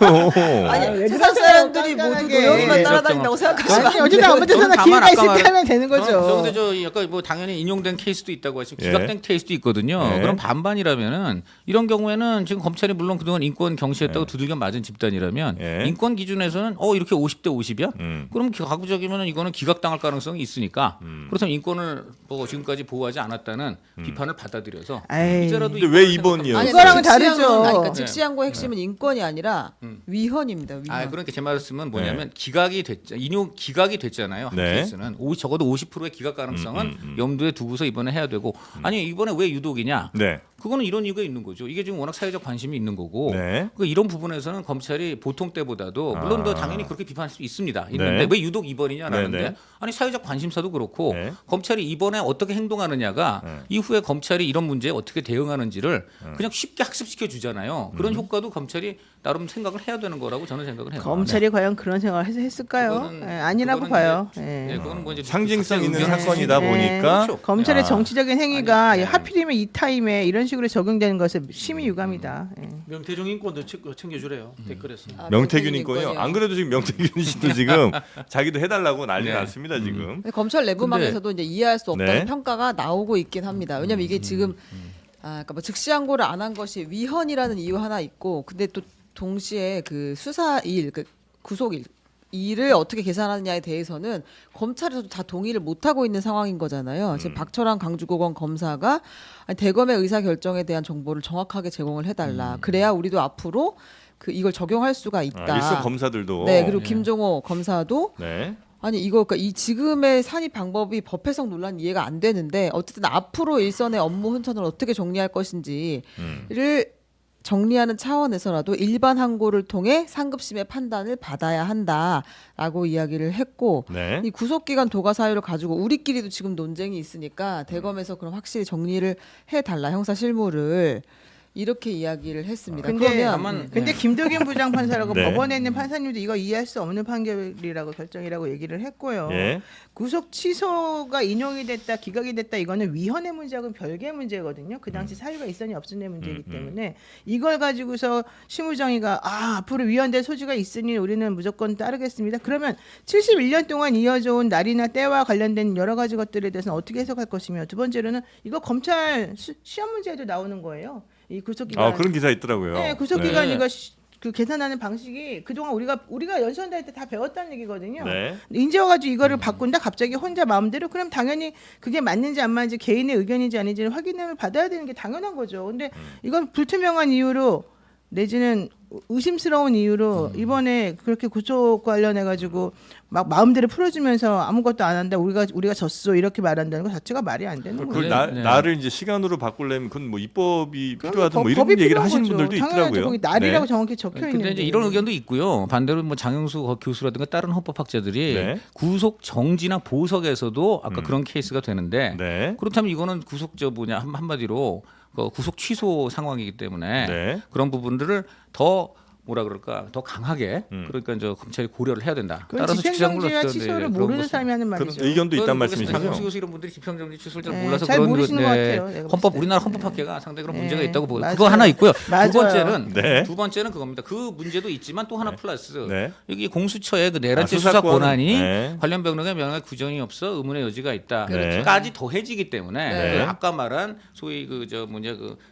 A: 아니
F: 왜
A: 세상
F: 그러세요,
A: 사람들이 모두
F: 깐깐하게.
A: 노영이만 따라다닌다고 생각하시면
F: 아니 어쨌든 아무 데서나
B: 다만
F: 기회가
B: 아까
F: 있을 때
B: 말한-
F: 하면 되는 거죠.
B: 근데 저 약간 뭐 당연히 인용된 케이스도 있다고 하시고
C: 예.
B: 기각된 케이스도 있거든요.
C: 예.
B: 그럼 반반이라면은 이런 경우에는 지금 검찰이 물론 그동안 인권 경시했다고 두들겨 맞은 집단이라면
C: 예.
B: 인권 기준에서는 이렇게 50대 50이야?
C: 음.
B: 그럼 가구적이면 이거는 기각당할 가능성이 있으니까 그렇다면 인권을 뭐 지금까지 보호하지 않았다는 비판을 받아들여서
F: 아이.
B: 이제라도
C: 근데 왜
B: 인권을
C: 이번이요?
A: 아니,
F: 그거랑은
A: 즉시항고는-
F: 다르죠.
A: 아니, 그러니까
B: 네.
A: 즉시항고 핵심은 인권이 아니라 위헌입니다. 위헌.
B: 아 그러니까 제 말씀은 뭐냐면 기각이 인용 기각이 됐잖아요. 한
C: 네.
B: 케이스는 적어도 50%의 기각 가능성은 염두에 두고서 이번에 해야 되고 아니 이번에 왜 유독이냐?
C: 네.
B: 그거는 이런 이유가 있는 거죠. 이게 지금 워낙 사회적 관심이 있는 거고
C: 네.
B: 그러니까 이런 부분에서는 검찰이 보통 때보다도 물론 더 당연히 그렇게 비판할 수 있습니다. 있는데
C: 네.
B: 왜 유독 이번이냐라는데
C: 네, 네.
B: 아니 사회적 관심사도 그렇고
C: 네.
B: 검찰이 이번에 어떻게 행동하느냐가 이후에 검찰이 이런 문제에 어떻게 대응하는지를 그냥 쉽게 학습시켜 주잖아요. 그런 효과도 검찰이 나름 생각을 해야 되는 거라고 저는 생각을 해요.
F: 검찰이 과연 그런 생각을 했을까요?
B: 그거는-
F: 아니라고
B: 그거는
F: 봐요.
B: 이제-
F: 예.
B: 네, 그거는 뭐 이제
C: 상징성
B: 각자의
C: 있는
B: 의견을
C: 사건이다
F: 네.
C: 보니까
B: 그렇죠.
F: 검찰의
C: 아.
F: 정치적인 행위가
B: 아니, 네.
F: 하필이면 이 타임에 이런 식으로 적용되는 것을 심히 유감이다. 예.
E: 명태중 인권도 챙겨주래요 댓글에서.
A: 아,
C: 명태균
A: 인권이요.
C: 있고요. 안 그래도 지금 명태균 씨도 지금 자기도 해달라고 난리
B: 네.
C: 났습니다 지금.
A: 근데 검찰 내부망에서도 이제 이해할 수 없다는
C: 네.
A: 평가가 나오고 있긴 합니다. 왜냐하면 이게 지금 그러니까 뭐 즉시항고를 안 한 것이 위헌이라는 이유 하나 있고, 근데 또 동시에 그 수사일, 그 구속일 일을 어떻게 계산하느냐에 대해서는 검찰에서도 다 동의를 못 하고 있는 상황인 거잖아요. 지금 박철환 강주고검 검사가 아니, 대검의 의사 결정에 대한 정보를 정확하게 제공을 해달라. 그래야 우리도 앞으로 그 이걸 적용할 수가 있다.
C: 일선 검사들도.
A: 네, 그리고 김종호 검사도
C: 네.
A: 아니 이거 그러니까 이 지금의 산입 방법이 법해석 논란 이해가 안 되는데 어쨌든 앞으로 일선의 업무 혼선을 어떻게 정리할 것인지를 정리하는 차원에서라도 일반 항고를 통해 상급심의 판단을 받아야 한다라고 이야기를 했고
C: 네.
A: 이 구속기간 도가 사유를 가지고 우리끼리도 지금 논쟁이 있으니까 대검에서 그럼 확실히 정리를 해달라 형사 실무를 이렇게 이야기를 했습니다.
F: 근데
A: 그러면
B: 다만-
F: 근데 김덕인 부장판사라고
C: 네.
F: 법원에 있는 판사님도 이거 이해할 수 없는 판결이라고 결정이라고 얘기를 했고요.
C: 예.
F: 구속 취소가 인용이 됐다, 기각이 됐다 이거는 위헌의 문제하고는 별개의 문제거든요. 그 당시 사유가 있었냐 없었냐의 문제이기 때문에 이걸 가지고서 심우정의가 앞으로 위헌될 소지가 있으니 우리는 무조건 따르겠습니다. 그러면 71년 동안 이어져 온 날이나 때와 관련된 여러 가지 것들에 대해서는 어떻게 해석할 것이며 두 번째로는 이거 검찰 시험 문제에도 나오는 거예요. 이 구속기간.
C: 그런 기사 있더라고요.
F: 네, 구속기간
B: 네.
F: 이거 그 계산하는 방식이 그동안 우리가 연수원대 때 다 배웠다는 얘기거든요.
C: 네.
F: 이제 와가지고 이거를 바꾼다 갑자기 혼자 마음대로 그럼 당연히 그게 맞는지 안 맞는지 개인의 의견인지 아닌지를 확인을 받아야 되는 게 당연한 거죠. 근데 이건 불투명한 이유로 내지는 의심스러운 이유로 이번에 그렇게 구속 관련해 가지고 막 마음대로 풀어주면서 아무것도 안 한다 우리가 졌어 이렇게 말한다는 것 자체가 말이 안 되는
C: 그걸
F: 거예요.
B: 네.
C: 나를 이제 시간으로 바꾸려면 그건 뭐 입법이
F: 그럼
C: 필요하든 뭐
F: 법이
C: 이런 얘기를
F: 필요한
C: 하시는
F: 거죠.
C: 분들도
F: 당연하죠.
C: 있더라고요.
F: 거기 날이라고
C: 네.
F: 정확히 적혀 있는데.
B: 근데 이제 이런 의견도 있고요. 반대로 뭐 장영수 교수라든가 다른 헌법학자들이
C: 네.
B: 구속 정지나 보석에서도 아까 그런 케이스가 되는데
C: 네.
B: 그렇다면 이거는 구속 한마디로 구속 취소 상황이기 때문에
C: 네.
B: 그런 부분들을 더 뭐라 그럴까 더 강하게 그러니까 이제 검찰이 고려를 해야 된다.
F: 그건 집행정지와 취소를 모르는 사람이 하는
C: 그런
F: 말이죠.
C: 의견도 있단
B: 장영수
C: 말씀이시죠?
B: 교수 이런 분들이 집행정지 취소를 잘
F: 네,
B: 몰라서
F: 잘
B: 그런
F: 모르시는 것
B: 네,
F: 같아요, 내가
B: 헌법
F: 봤을 때.
B: 우리나라 헌법학계가 상당히 그런
F: 네,
B: 문제가 있다고 보여요.
F: 맞아요.
B: 그거 하나 있고요.
F: 맞아요.
B: 두 번째는
C: 네.
B: 두 번째는 그겁니다. 그 문제도 있지만 또 하나 플러스
C: 네.
B: 여기 공수처의 그 내란죄 수사
C: 수사권.
B: 권한이
C: 네.
B: 관련 병력에 명확한 규정이 없어 의문의 여지가
C: 네.
B: 있다까지 더해지기 때문에
C: 네.
B: 그 아까 말한 소위 그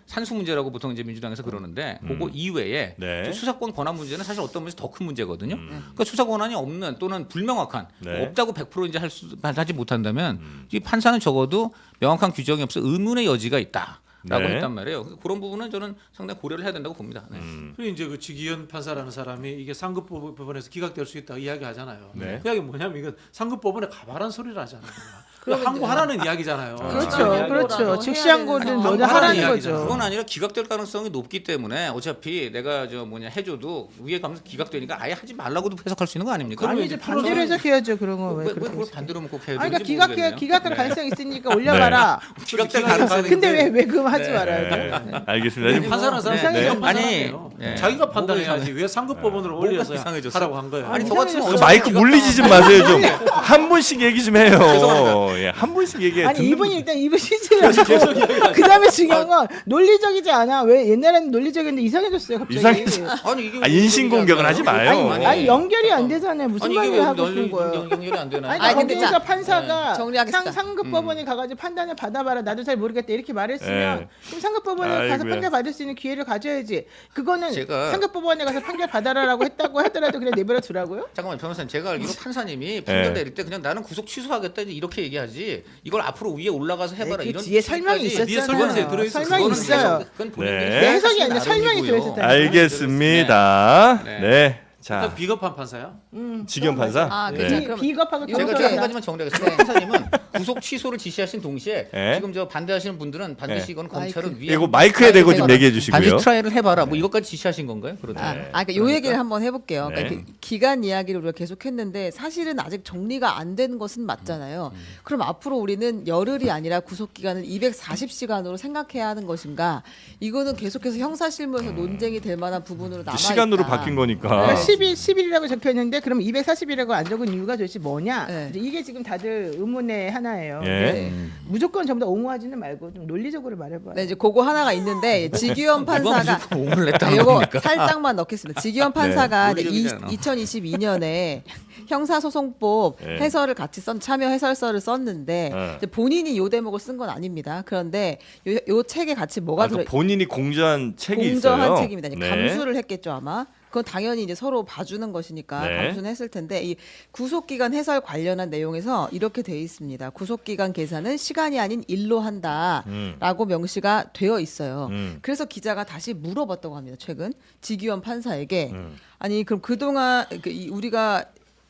B: 산수 문제라고 보통 이제 민주당에서 그러는데 그거 이외에
C: 네.
B: 또 수사권 권한 문제는 사실 어떤 면에서 더 큰 문제거든요. 그러니까 수사 권한이 없는 또는 불명확한
C: 네.
B: 없다고 100% 이제 하지 못한다면 이 판사는 적어도 명확한 규정이 없어 의문의 여지가 있다라고
C: 네.
B: 했단 말이에요. 그런 부분은 저는 상당히 고려를 해야 된다고 봅니다. 네.
E: 그리고 이제 그 지기현 판사라는 사람이 이게 상급 법원에서 기각될 수 있다 이야기하잖아요.
C: 네.
E: 그 이야기 뭐냐면 이건 상급 법원에 가발한 소리를 하잖아요. 항고하라는 이야기잖아요.
F: 그렇죠, 그렇죠.
A: 해야
F: 즉시
A: 되는
F: 항고든
A: 상황.
F: 뭐든
E: 항고하라는
F: 하라는
E: 이야기잖아요.
F: 거죠.
B: 그건 아니라 기각될 가능성이 높기 때문에 어차피 내가 해줘도 위에 가면서 기각되니까 아예 하지 말라고도 해석할 수 있는 거 아닙니까?
F: 아니 이제 반대로 해석해야죠. 그런 거 왜
B: 왜
F: 그렇게
B: 그걸
F: 해석해요?
B: 반대로 꼭 해야
F: 아니
B: 되는지
F: 그러니까 기각할
B: 모르겠네요.
F: 가능성이 있으니까 올려봐라.
B: 기각될 가능성이
F: 근데 왜 그거 하지
B: 네.
F: 말아요?
C: 네. 알겠습니다. 지금
E: 판사는 사람
F: 이상해요.
E: 자기가 판단하네요.
B: 네.
E: 자기가 판단해야지 왜 상급법원으로
B: 뭐가
E: 올려서
B: 이상해졌어요?
E: 하라고 한 거예요.
B: 아니 저 같으면
C: 그
B: 어차피
C: 마이크
B: 기각당하면-
C: 물리지 좀 마세요 좀. 한 분씩 얘기 좀 해요. 예, 한 분씩 얘기해.
F: 아니 이분이 일단 이분 시즌을 그 다음에 중요한 건 논리적이지 않아. 왜 옛날에는 논리적이었는데 이상해졌어요 갑자기.
B: 아니 이게
C: 인신 공격은 하지 마요.
F: 아니 연결이 안 되잖아요. 무슨
B: 아니 이게
F: 말을
B: 왜
F: 하고 싶은 거예요.
B: 연결이 안 되나요?
F: 아니
A: 아니, 근데
F: 거기에서
A: 자,
F: 판사가
A: 정리하겠습니다.
F: 상급법원에 가가지고 판단을 받아봐라. 나도 잘 모르겠다 이렇게 말했으면
C: 네.
F: 그럼 상급법원에 가서
C: 아이고야.
F: 판결 받을 수 있는 기회를 가져야지. 그거는
B: 제가-
F: 상급법원에 가서 판결 받아라라고 했다고 하더라도 그냥 내버려 두라고요?
B: 잠깐만 변호사님 제가 알기로 판사님이 판결
C: 네.
B: 내릴 때 그냥 나는 구속 취소하겠다 이렇게 얘기하지 이걸 앞으로 위에 올라가서 해봐라
F: 네, 그
B: 이런
F: 뒤에 설명이
B: 취지까지
E: 뒤에 설명서에
F: 있었잖아요.
E: 들어있어요.
F: 설명이
B: 그거는
F: 있어요.
B: 해석- 그건 본인이
C: 네.
F: 내 해석이 아니라
B: 하시는
F: 설명이
B: 나름이고요.
F: 들어있었다니까.
C: 알겠습니다.
B: 네.
C: 네. 자,
E: 일단 비겁한 판사야.
C: 지경 판사.
A: 아,
C: 네.
A: 괜찮아요. 그럼
F: 비겁하고
B: 제가
A: 이렇게-
B: 한
F: 경솔하다.
B: 가지만 정리하겠습니다. 판사님은 구속 취소를 지시하신 동시에
C: 네.
B: 지금 저 반대하시는 분들은 반드시
C: 네.
B: 이건 검찰은 위에
C: 이거 마이크에 대고 좀 얘기해 주시고요.
B: 반드시 트라이를 해봐라 뭐 이것까지 지시하신 건가요? 그러면
A: 그러니까 요 얘기를 한번 해볼게요.
C: 네.
A: 그러니까 그 기간 이야기를 우리가 계속했는데 사실은 아직 정리가 안 된 것은 맞잖아요. 그럼 앞으로 우리는 열흘이 아니라 구속 기간을 240시간으로 생각해야 하는 것인가? 이거는 계속해서 형사실무에서 논쟁이 될 만한 부분으로 남아 있다.
C: 시간으로 바뀐 거니까.
F: 그러니까 10일이라고 적혀 있는데 그럼 240일이라고 안 적은 이유가 도대체 뭐냐?
A: 네.
F: 이제 이게 지금 다들 의문의 하나예요.
C: 예.
F: 근데 무조건 전부 다 옹호하지는 말고 좀 논리적으로 말해봐요.
A: 네, 이제 그거 하나가 있는데 지규현 판사가
B: 옹을 냈다는
A: 이거
B: 겁니까?
A: 살짝만 넣겠습니다. 지규현 판사가
B: 네, 논리적이잖아.
A: 2022년에 형사소송법
C: 네.
A: 해설을 같이 참여 해설서를 썼는데
C: 네.
A: 이제 본인이 요 대목을 쓴 건 아닙니다. 그런데 요 책에 같이 뭐가
C: 아, 그
A: 들어
C: 본인이 공저한 책이
A: 공정한
C: 있어요.
A: 책입니다. 이제
C: 네.
A: 감수를 했겠죠 아마. 그건 당연히 이제 서로 봐주는 것이니까
C: 네.
A: 감수는 했을 텐데 이 구속기간 해설 관련한 내용에서 이렇게 돼 있습니다. 구속기간 계산은 시간이 아닌 일로 한다라고 명시가 되어 있어요. 그래서 기자가 다시 물어봤다고 합니다. 최근 지규현 판사에게 아니 그럼 그동안 우리가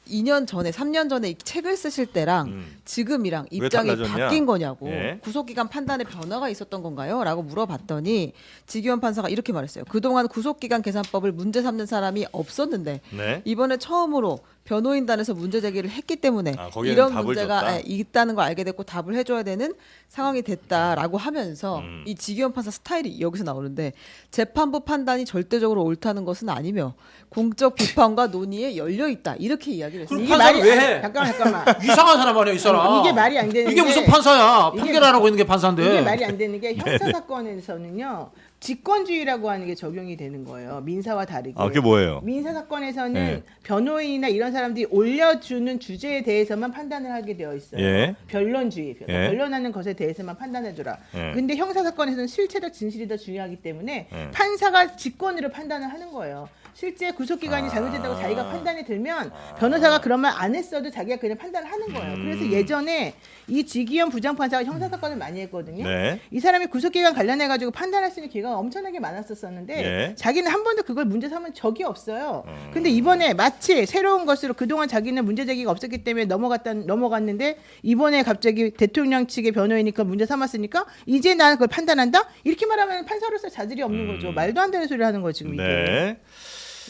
A: 2년 전에 3년 전에 이 책을 쓰실 때랑 지금이랑
C: 왜
A: 입장이
C: 달라졌냐?
A: 바뀐 거냐고
C: 예.
A: 구속기간 판단에 변화가 있었던 건가요? 라고 물어봤더니 지규현 판사가 이렇게 말했어요. 그동안 구속기간 계산법을 문제 삼는 사람이 없었는데
C: 네.
A: 이번에 처음으로 변호인단에서 문제 제기를 했기 때문에
C: 아, 거기에는
A: 이런
C: 답을
A: 문제가
C: 줬다?
A: 있다는 걸 알게 됐고 답을 해줘야 되는 상황이 됐다라고 하면서 이 지규현 판사 스타일이 여기서 나오는데 재판부 판단이 절대적으로 옳다는 것은 아니며 공적 비판과 논의에 열려 있다 이렇게 이야기를 했어요.
E: 그럼
F: 이게
E: 판사는
F: 말이
E: 왜 해?
F: 잠깐만.
E: 이상한 사람 아니야 이 사람.
F: 이게 말이 안 되는
E: 이게
F: 게-
E: 무슨 판사야?
F: 이게-
E: 판결 안 하고 있는 게 판사인데.
F: 이게 말이 안 되는 게 형사
C: 네.
F: 사건에서는요 직권주의라고 하는 게 적용이 되는 거예요. 민사와 다르게.
C: 아, 그게 뭐예요?
F: 민사 사건에서는
C: 네.
F: 변호인이나 이런 사람들이 올려주는 주제에 대해서만 판단을 하게 되어 있어요.
C: 예.
F: 변론주의,
C: 예.
F: 변론하는 것에 대해서만 판단해줘라.
C: 예.
F: 근데 형사 사건에서는 실체적 진실이 더 중요하기 때문에
C: 예.
F: 판사가 직권으로 판단을 하는 거예요. 실제 구속기간이
C: 아.
F: 잘못됐다고 자기가 판단이 들면 변호사가 그런 말 안 했어도 자기가 그냥 판단을 하는 거예요. 그래서 예전에 이 지기현 부장판사가 형사사건을 많이 했거든요.
C: 네.
F: 이 사람이 구속기간 관련해가지고 판단할 수 있는 기회가 엄청나게 많았었는데
C: 예.
F: 자기는 한 번도 그걸 문제 삼은 적이 없어요. 근데 이번에 마치 새로운 것으로 그동안 자기는 문제 제기가 없었기 때문에 넘어갔는데 이번에 갑자기 대통령 측의 변호인이 그걸 문제 삼았으니까 이제 나는 그걸 판단한다? 이렇게 말하면 판사로서 자질이 없는 거죠. 말도 안 되는 소리 하는 거예요 지금 이게.
C: 네.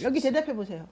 F: 여기 대답해 보세요.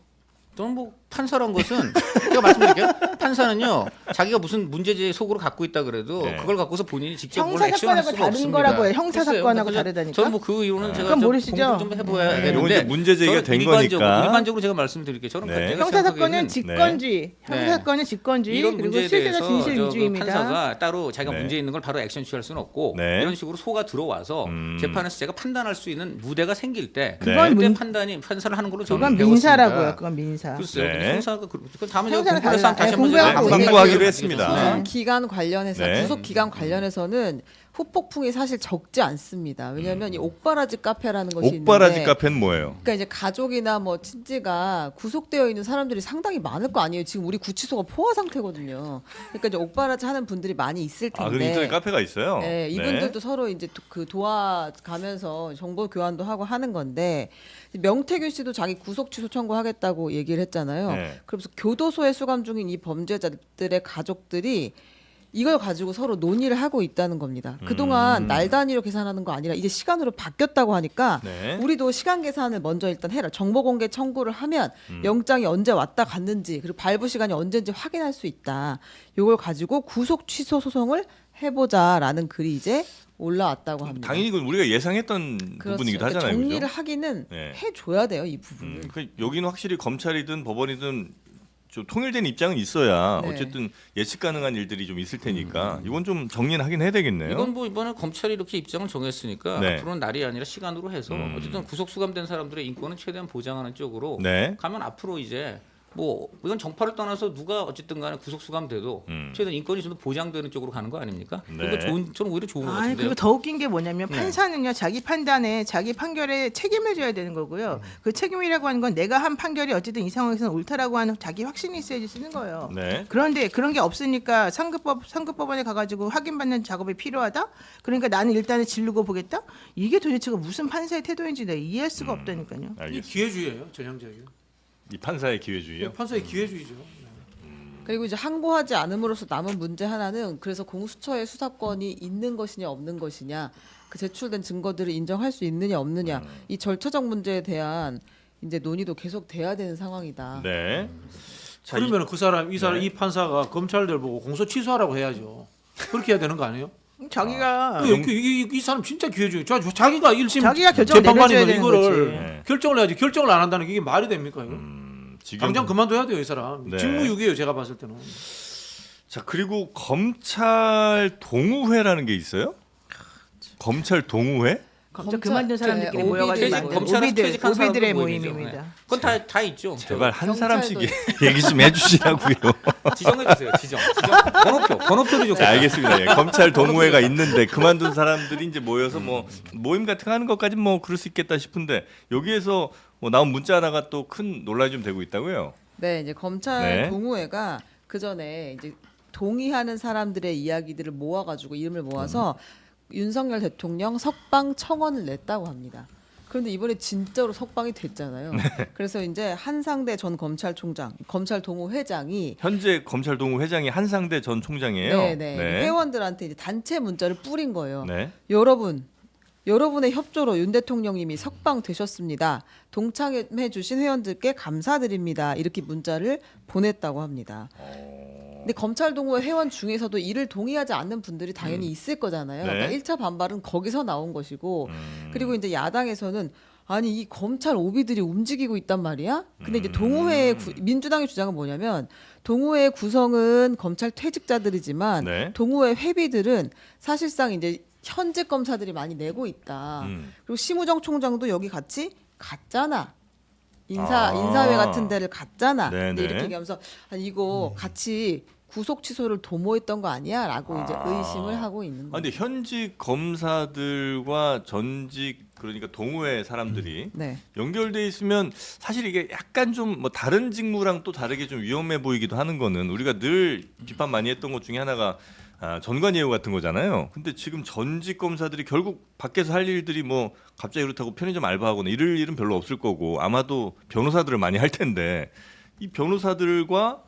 B: 저는 뭐 판사란 것은 제가 말씀드릴게요. 판사는요 자기가 무슨 문제제 속으로 갖고 있다 그래도
C: 네.
B: 그걸 갖고서 본인이 직접 뭘
F: 형사
B: 액션할
F: 사건하고
B: 수가
F: 다른
B: 없습니다.
F: 거라고 해요. 형사
B: 글쎄요.
F: 사건하고
B: 그래서
F: 다르다니까?
B: 저는 뭐 그 이유는 제가
F: 그건
B: 좀
F: 모르시죠?
B: 공부를 좀 해봐야
C: 네,
B: 되는데
C: 요건 이제 문제 제기가
B: 저는
C: 된
B: 일반적으로,
C: 거니까.
B: 일반적으로 제가 말씀드릴게요. 저는
C: 네.
B: 제가
F: 형사
B: 생각하기에는
F: 사건은 직권주의, 형사
B: 네.
F: 사건은 직권주의,
B: 이런
F: 그리고
B: 문제에
F: 실제적
B: 대해서
F: 진실
B: 저
F: 위주의입니다.
B: 판사가 따로 자기가
C: 네.
B: 문제 있는 걸 바로 액션 취할 수는 없고
C: 네.
B: 이런 식으로 소가 들어와서 재판에서 제가 판단할 수 있는 무대가 생길 때
F: 그건
B: 그때
F: 문-
B: 판단이 판사를 하는 걸로 저는
F: 그건
B: 배웠습니다.
F: 민사라고요. 그건 민사.
B: 글쎄요.
C: 네.
B: 근데 형사가 그 다음에 제가
F: 형사는
B: 공부해서
F: 달라.
B: 다시
F: 네,
B: 한번
F: 공부하고
B: 제가
C: 공부하기로
B: 네.
C: 했습니다.
A: 소송 기간 관련해서
C: 네.
A: 구속 기간 관련해서는 후폭풍이 사실 적지 않습니다. 왜냐하면 이 옥바라지 카페라는 것이
C: 옥바라지
A: 있는데
C: 카페는 뭐예요?
A: 그러니까 이제 가족이나 뭐 친지가 구속되어 있는 사람들이 상당히 많을 거 아니에요. 지금 우리 구치소가 포화 상태거든요. 그러니까 이제 옥바라지 하는 분들이 많이 있을 텐데.
C: 아, 그리고 인터넷 카페가 있어요.
A: 네, 이분들도 서로 이제 그 도와가면서 정보 교환도 하고 하는 건데 명태균 씨도 자기 구속 취소 청구하겠다고 얘기를 했잖아요.
C: 네.
A: 그러면서 교도소에 수감 중인 이 범죄자들의 가족들이 이걸 가지고 서로 논의를 하고 있다는 겁니다. 그동안 날 단위로 계산하는 거 아니라 이제 시간으로 바뀌었다고 하니까
C: 네.
A: 우리도 시간 계산을 먼저 일단 해라. 정보 공개 청구를 하면 영장이 언제 왔다 갔는지 그리고 발부 시간이 언제인지 확인할 수 있다. 이걸 가지고 구속 취소 소송을 해보자라는 글이 이제 올라왔다고 합니다.
C: 당연히 이건 우리가 예상했던
A: 그렇죠.
C: 부분이기도
A: 그러니까
C: 하잖아요.
A: 정리를
C: 그죠?
A: 하기는
C: 네.
A: 해줘야 돼요 이 부분을.
C: 여기는 확실히 검찰이든 법원이든 좀 통일된 입장은 있어야
A: 네.
C: 어쨌든 예측 가능한 일들이 좀 있을 테니까 이건 좀 정리는 하긴 해야 되겠네요.
B: 이건 뭐 이번에 검찰이 이렇게 입장을 정했으니까
C: 네.
B: 앞으로는 날이 아니라 시간으로 해서 어쨌든 구속 수감된 사람들의 인권을 최대한 보장하는 쪽으로
C: 네.
B: 가면 앞으로 이제 뭐 이건 정파를 떠나서 누가 어쨌든 간에 구속 수감돼도 최대한 인권이 좀 더 보장되는 쪽으로 가는 거 아닙니까?
C: 네.
B: 이거 저는 오히려 좋은 것
F: 아니
B: 같은데요.
F: 그리고 더 웃긴 게 뭐냐면
B: 네.
F: 판사는요 자기 판단에 자기 판결에 책임을 져야 되는 거고요. 그 책임이라고 하는 건 내가 한 판결이 어쨌든 이 상황에서는 옳다라고 하는 자기 확신이 있어야지 쓰는 거예요.
C: 네.
F: 그런데 그런 게 없으니까 상급법원에 가가지고 확인받는 작업이 필요하다. 그러니까 나는 일단은 지르고 보겠다. 이게 도대체가 무슨 판사의 태도인지 내가 이해할 수가 없다니까요.
E: 이
C: 알겠습니다.
E: 기회주의예요, 전형적이요.
C: 이 판사의 기회주의요.
E: 판사의 기회주의죠.
A: 그리고 이제 항고하지 않음으로써 남은 문제 하나는 그래서 공수처의 수사권이 있는 것이냐 없는 것이냐 그 제출된 증거들을 인정할 수 있느냐 없느냐 이 절차적 문제에 대한 이제 논의도 계속 돼야 되는 상황이다.
C: 네. 자,
E: 그러면 그 사람,
C: 네.
E: 이 판사가 검찰들 보고 공소 취소하라고 해야죠. 그렇게 해야 되는 거 아니에요?
F: 자기가
E: 이 사람 진짜 기회주의. 자기가 1심
F: 자기가 결정을
E: 재판관이면
F: 내려줘야
E: 이거를
F: 되는
C: 거지. 네.
E: 결정을 해야지. 결정을 안 한다는 게 이게 말이 됩니까? 이거?
C: 지금
E: 당장 그만둬야 돼요, 이 사람.
C: 네.
E: 직무유기예요, 제가 봤을 때는.
C: 자 그리고 검찰 동우회라는 게 있어요? 검찰 동우회?
F: 검찰 그만둔 사람들끼리
A: 오비들,
F: 모여가지고 만든
B: 검찰에서 퇴직한
F: 오비들의
B: 사람들 모임이죠.
F: 모임입니다.
B: 그건 다 있죠.
C: 제발 한
A: 경찰도
C: 사람씩 얘기 좀 해주시라고요.
B: 지정해 주세요. 지정. 번호표를 좀.
C: 자, 알겠습니다. 예, 검찰 동호회가 있는데 그만둔 사람들이 이제 모여서 뭐 모임 같은 거 하는 것까지 뭐 그럴 수 있겠다 싶은데 여기에서 뭐 나온 문자 하나가 또 큰 논란이 좀 되고 있다고요.
A: 네, 이제 검찰
C: 네.
A: 동호회가 그 전에 이제 동의하는 사람들의 이야기들을 모아가지고 이름을 모아서 윤석열 대통령 석방 청원을 냈다고 합니다. 그런데 이번에 진짜로 석방이 됐잖아요. 그래서 이제 한상대 전 검찰총장, 검찰 동호회장이
C: 현재 검찰 동호 회장이 한상대 전 총장이에요.
A: 네네 회원들한테 이제 단체 문자를 뿌린 거예요.
C: 네.
A: 여러분의 협조로 윤 대통령님이 석방되셨습니다. 동참해 주신 회원들께 감사드립니다. 이렇게 문자를 보냈다고 합니다. 근데 검찰 동호회 회원 중에서도 이를 동의하지 않는 분들이 당연히 있을 거잖아요.
C: 네.
A: 그러니까 1차 반발은 거기서 나온 것이고 그리고 이제 야당에서는 아니 이 검찰 오비들이 움직이고 있단 말이야. 근데 이제 동호회 민주당의 주장은 뭐냐면 동호회 구성은 검찰 퇴직자들이지만
C: 네.
A: 동호회 회비들은 사실상 이제 현직 검사들이 많이 내고 있다. 그리고 심우정 총장도 여기 같이 갔잖아. 인사회 같은 데를 갔잖아.
C: 네네.
A: 근데 이렇게 얘기하면서 아니 이거 같이 구속 취소를 도모했던 거 아니야라고 이제 의심을 하고 있는
C: 아,
A: 거예요.
C: 근데 현직 검사들과 전직 그러니까 동호회 사람들이
A: 네.
C: 연결돼 있으면 사실 이게 약간 좀 뭐 다른 직무랑 또 다르게 좀 위험해 보이기도 하는 거는 우리가 늘 비판 많이 했던 것 중에 하나가 전관예우 같은 거잖아요. 근데 지금 전직 검사들이 결국 밖에서 할 일들이 뭐 갑자기 그렇다고 편의점 알바하거나 이럴 일은 별로 없을 거고 아마도 변호사들을 많이 할 텐데 이 변호사들과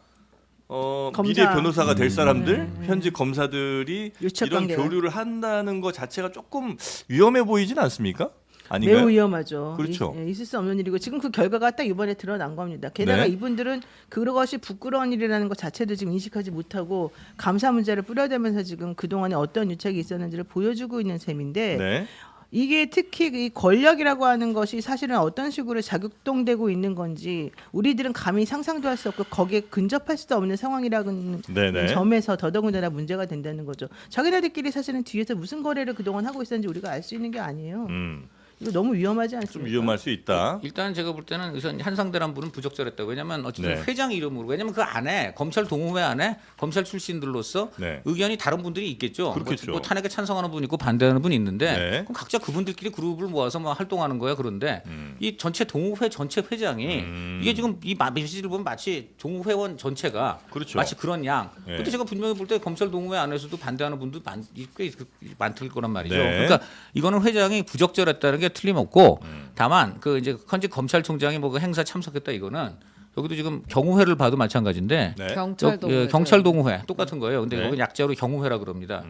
C: 미래 변호사가 될 사람들 현직 검사들이
F: 유착
C: 이런
F: 관계가.
C: 교류를 한다는 것 자체가 조금 위험해 보이진 않습니까? 아닌가요?
F: 매우 위험하죠.
C: 그렇죠.
F: 있을 수 없는 일이고 지금 그 결과가 딱 이번에 드러난 겁니다. 게다가
C: 네.
F: 이분들은 그것이 부끄러운 일이라는 것 자체도 지금 인식하지 못하고 감사 문제를 뿌려대면서 지금 그동안에 어떤 유착이 있었는지를 보여주고 있는 셈인데
C: 네.
F: 이게 특히 이 권력이라고 하는 것이 사실은 어떤 식으로 작동되고 있는 건지 우리들은 감히 상상도 할 수 없고 거기에 근접할 수도 없는 상황이라는
C: 네네.
F: 점에서 더더군다나 문제가 된다는 거죠. 자기네들끼리 사실은 뒤에서 무슨 거래를 그동안 하고 있었는지 우리가 알 수 있는 게 아니에요. 이거 너무 위험하지 않습니까?
C: 좀 위험할 수 있다.
B: 일단 제가 볼 때는 우선 한상대란 분은 부적절했다고. 왜냐하면 어쨌든
C: 네.
B: 회장 이름으로. 왜냐하면 그 안에 검찰 동호회 안에 검찰 출신들로서
C: 네.
B: 의견이 다른 분들이 있겠죠.
C: 그렇겠죠.
B: 뭐 탄핵에 찬성하는 분 있고 반대하는 분 있는데
C: 네.
B: 그럼 각자 그분들끼리 그룹을 모아서 막 활동하는 거야. 그런데 이 전체 동호회 전체 회장이 이게 지금 이 메시지를 보면 마치 동호회원 전체가
C: 그렇죠.
B: 마치 그런 양.
C: 네.
B: 근데 제가 분명히 볼 때 검찰 동호회 안에서도 반대하는 분도 꽤 많을 거란 말이죠.
C: 네.
B: 그러니까 이거는 회장이 부적절했다는 게 틀림없고 다만 그 이제 현직 검찰총장이 뭐 그 행사 참석했다 이거는 여기도 지금 경우회를 봐도 마찬가지인데
C: 네.
A: 경찰도
B: 경찰 동호회 똑같은 거예요. 근데
C: 네.
B: 여기 약자로 경우회라 그럽니다.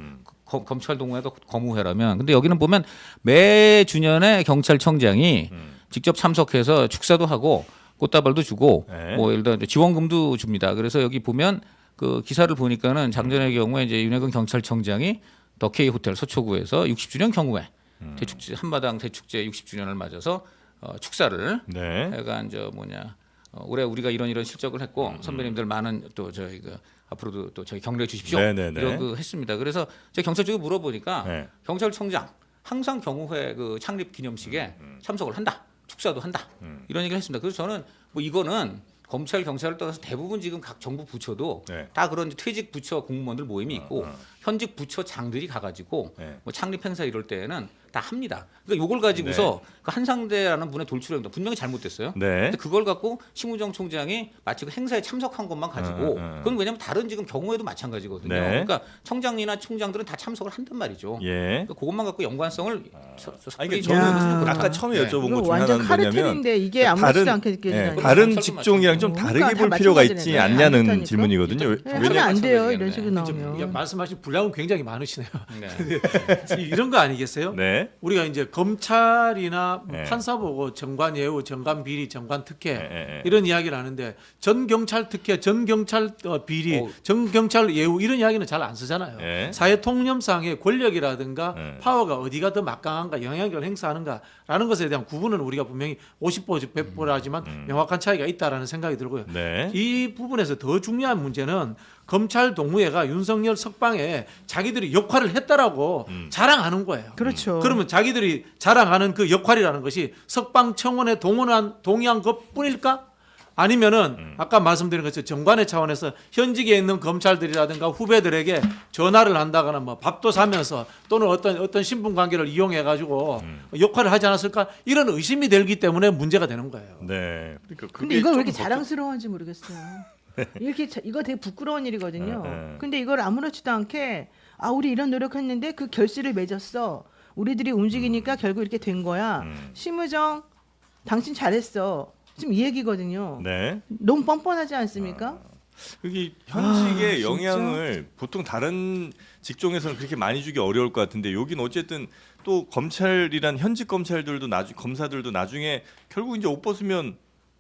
B: 검찰 동호회가 검우회라면. 근데 여기는 보면 매 주년에 경찰청장이 직접 참석해서 축사도 하고 꽃다발도 주고
C: 네.
B: 뭐 예를 들어 지원금도 줍니다. 그래서 여기 보면 그 기사를 보니까는 작년의 경우에 이제 윤혜근 경찰청장이 더케이 호텔 서초구에서 60주년 경우회 대축제 한마당 대축제 60주년을 맞아서 축사를
C: 네.
B: 약간 올해 우리가 이런 실적을 했고 선배님들 많은 또 저희 그 앞으로도 또 저희 격려해 주십시오.
C: 네네네.
B: 이런 그 했습니다. 그래서 제가 경찰 쪽에 물어보니까
C: 네.
B: 경찰청장 항상 경우회 그 창립 기념식에 참석을 한다. 축사도 한다. 이런 얘기를 했습니다. 그래서 저는 뭐 이거는 검찰 경찰을 떠나서 대부분 지금 각 정부 부처도
C: 네.
B: 다 그런 퇴직 부처 공무원들 모임이 있고 현직 부처장들이 가가지고
C: 네.
B: 뭐 창립 행사 이럴 때에는 다 합니다. 그러니까 이걸 가지고서 그 한상대라는 분의 돌출행동 분명히 잘못됐어요.
C: 네.
B: 근데 그걸 갖고 심우정 총장이 마치 그 행사에 참석한 것만 가지고 그건 왜냐면 다른 지금 경우에도 마찬가지거든요.
C: 네.
B: 그러니까 청장이나 총장들은 다 참석을 한단 말이죠.
C: 예.
B: 그러니까 그것만 갖고 연관성을
C: 아니, 이게
B: 저는
F: 저는
C: 아까 처음에
B: 네.
C: 여쭤본
F: 이거
C: 것 중에
F: 완전
C: 하나는 뭐냐면
F: 카르텔인데 이게 아무렇지도 않게 느껴지다니.
C: 다른
B: 경찰도
C: 직종이랑 좀
F: 마찬가지고.
C: 다르게
F: 그러니까
C: 볼
F: 다
C: 필요가
F: 마찬가지네.
C: 있지
F: 네,
C: 않냐는
F: 아니니까.
C: 질문이거든요.
F: 네, 하면 안 돼요. 이런 식으로
B: 마찬가지겠네.
F: 나오면.
E: 말씀하신 분량은 굉장히 많으시네요.
B: 네.
E: 이런 거 아니겠어요?
C: 네.
E: 우리가 이제 검찰이나 뭐
C: 네.
E: 판사 보고 정관 예우, 정관 비리, 정관 특혜
C: 네.
E: 이런 이야기를 하는데 전 경찰 특혜, 전 경찰 비리, 전 경찰 예우 이런 이야기는 잘 안 쓰잖아요.
C: 네.
E: 사회 통념상의 권력이라든가
C: 네.
E: 파워가 어디가 더 막강한가, 영향력을 행사하는가라는 것에 대한 구분은 우리가 분명히 50보 100보라지만 명확한 차이가 있다라는 생각이 들고요.
C: 네.
E: 이 부분에서 더 중요한 문제는 검찰 동무회가 윤석열 석방에 자기들이 역할을 했다라고 자랑하는 거예요.
F: 그렇죠.
E: 그러면 자기들이 자랑하는 그 역할이라는 것이 석방 청원에 동의한 것뿐일까? 아니면은 아까 말씀드린 것처럼 정관의 차원에서 현직에 있는 검찰들이라든가 후배들에게 전화를 한다거나 뭐 밥도 사면서 또는 어떤 신분 관계를 이용해 가지고 역할을 하지 않았을까? 이런 의심이 들기 때문에 문제가 되는 거예요.
C: 네. 그러니까
F: 근데
C: 그게
F: 이걸 왜
C: 좀
F: 이렇게 자랑스러워하는지 모르겠어요. 이렇게 이거 되게 부끄러운 일이거든요.
C: 네.
F: 근데 이걸 아무렇지도 않게 우리 이런 노력했는데 그 결실을 맺었어. 우리들이 움직이니까 결국 이렇게 된 거야. 심우정 당신 잘했어. 지금 이 얘기거든요.
C: 네.
F: 너무 뻔뻔하지 않습니까?
C: 그게 현직의
F: 진짜?
C: 영향을 보통 다른 직종에서는 그렇게 많이 주기 어려울 것 같은데 여기는 어쨌든 또 검찰이란 현직 검찰들도 검사들도 나중에 결국 이제 옷 벗으면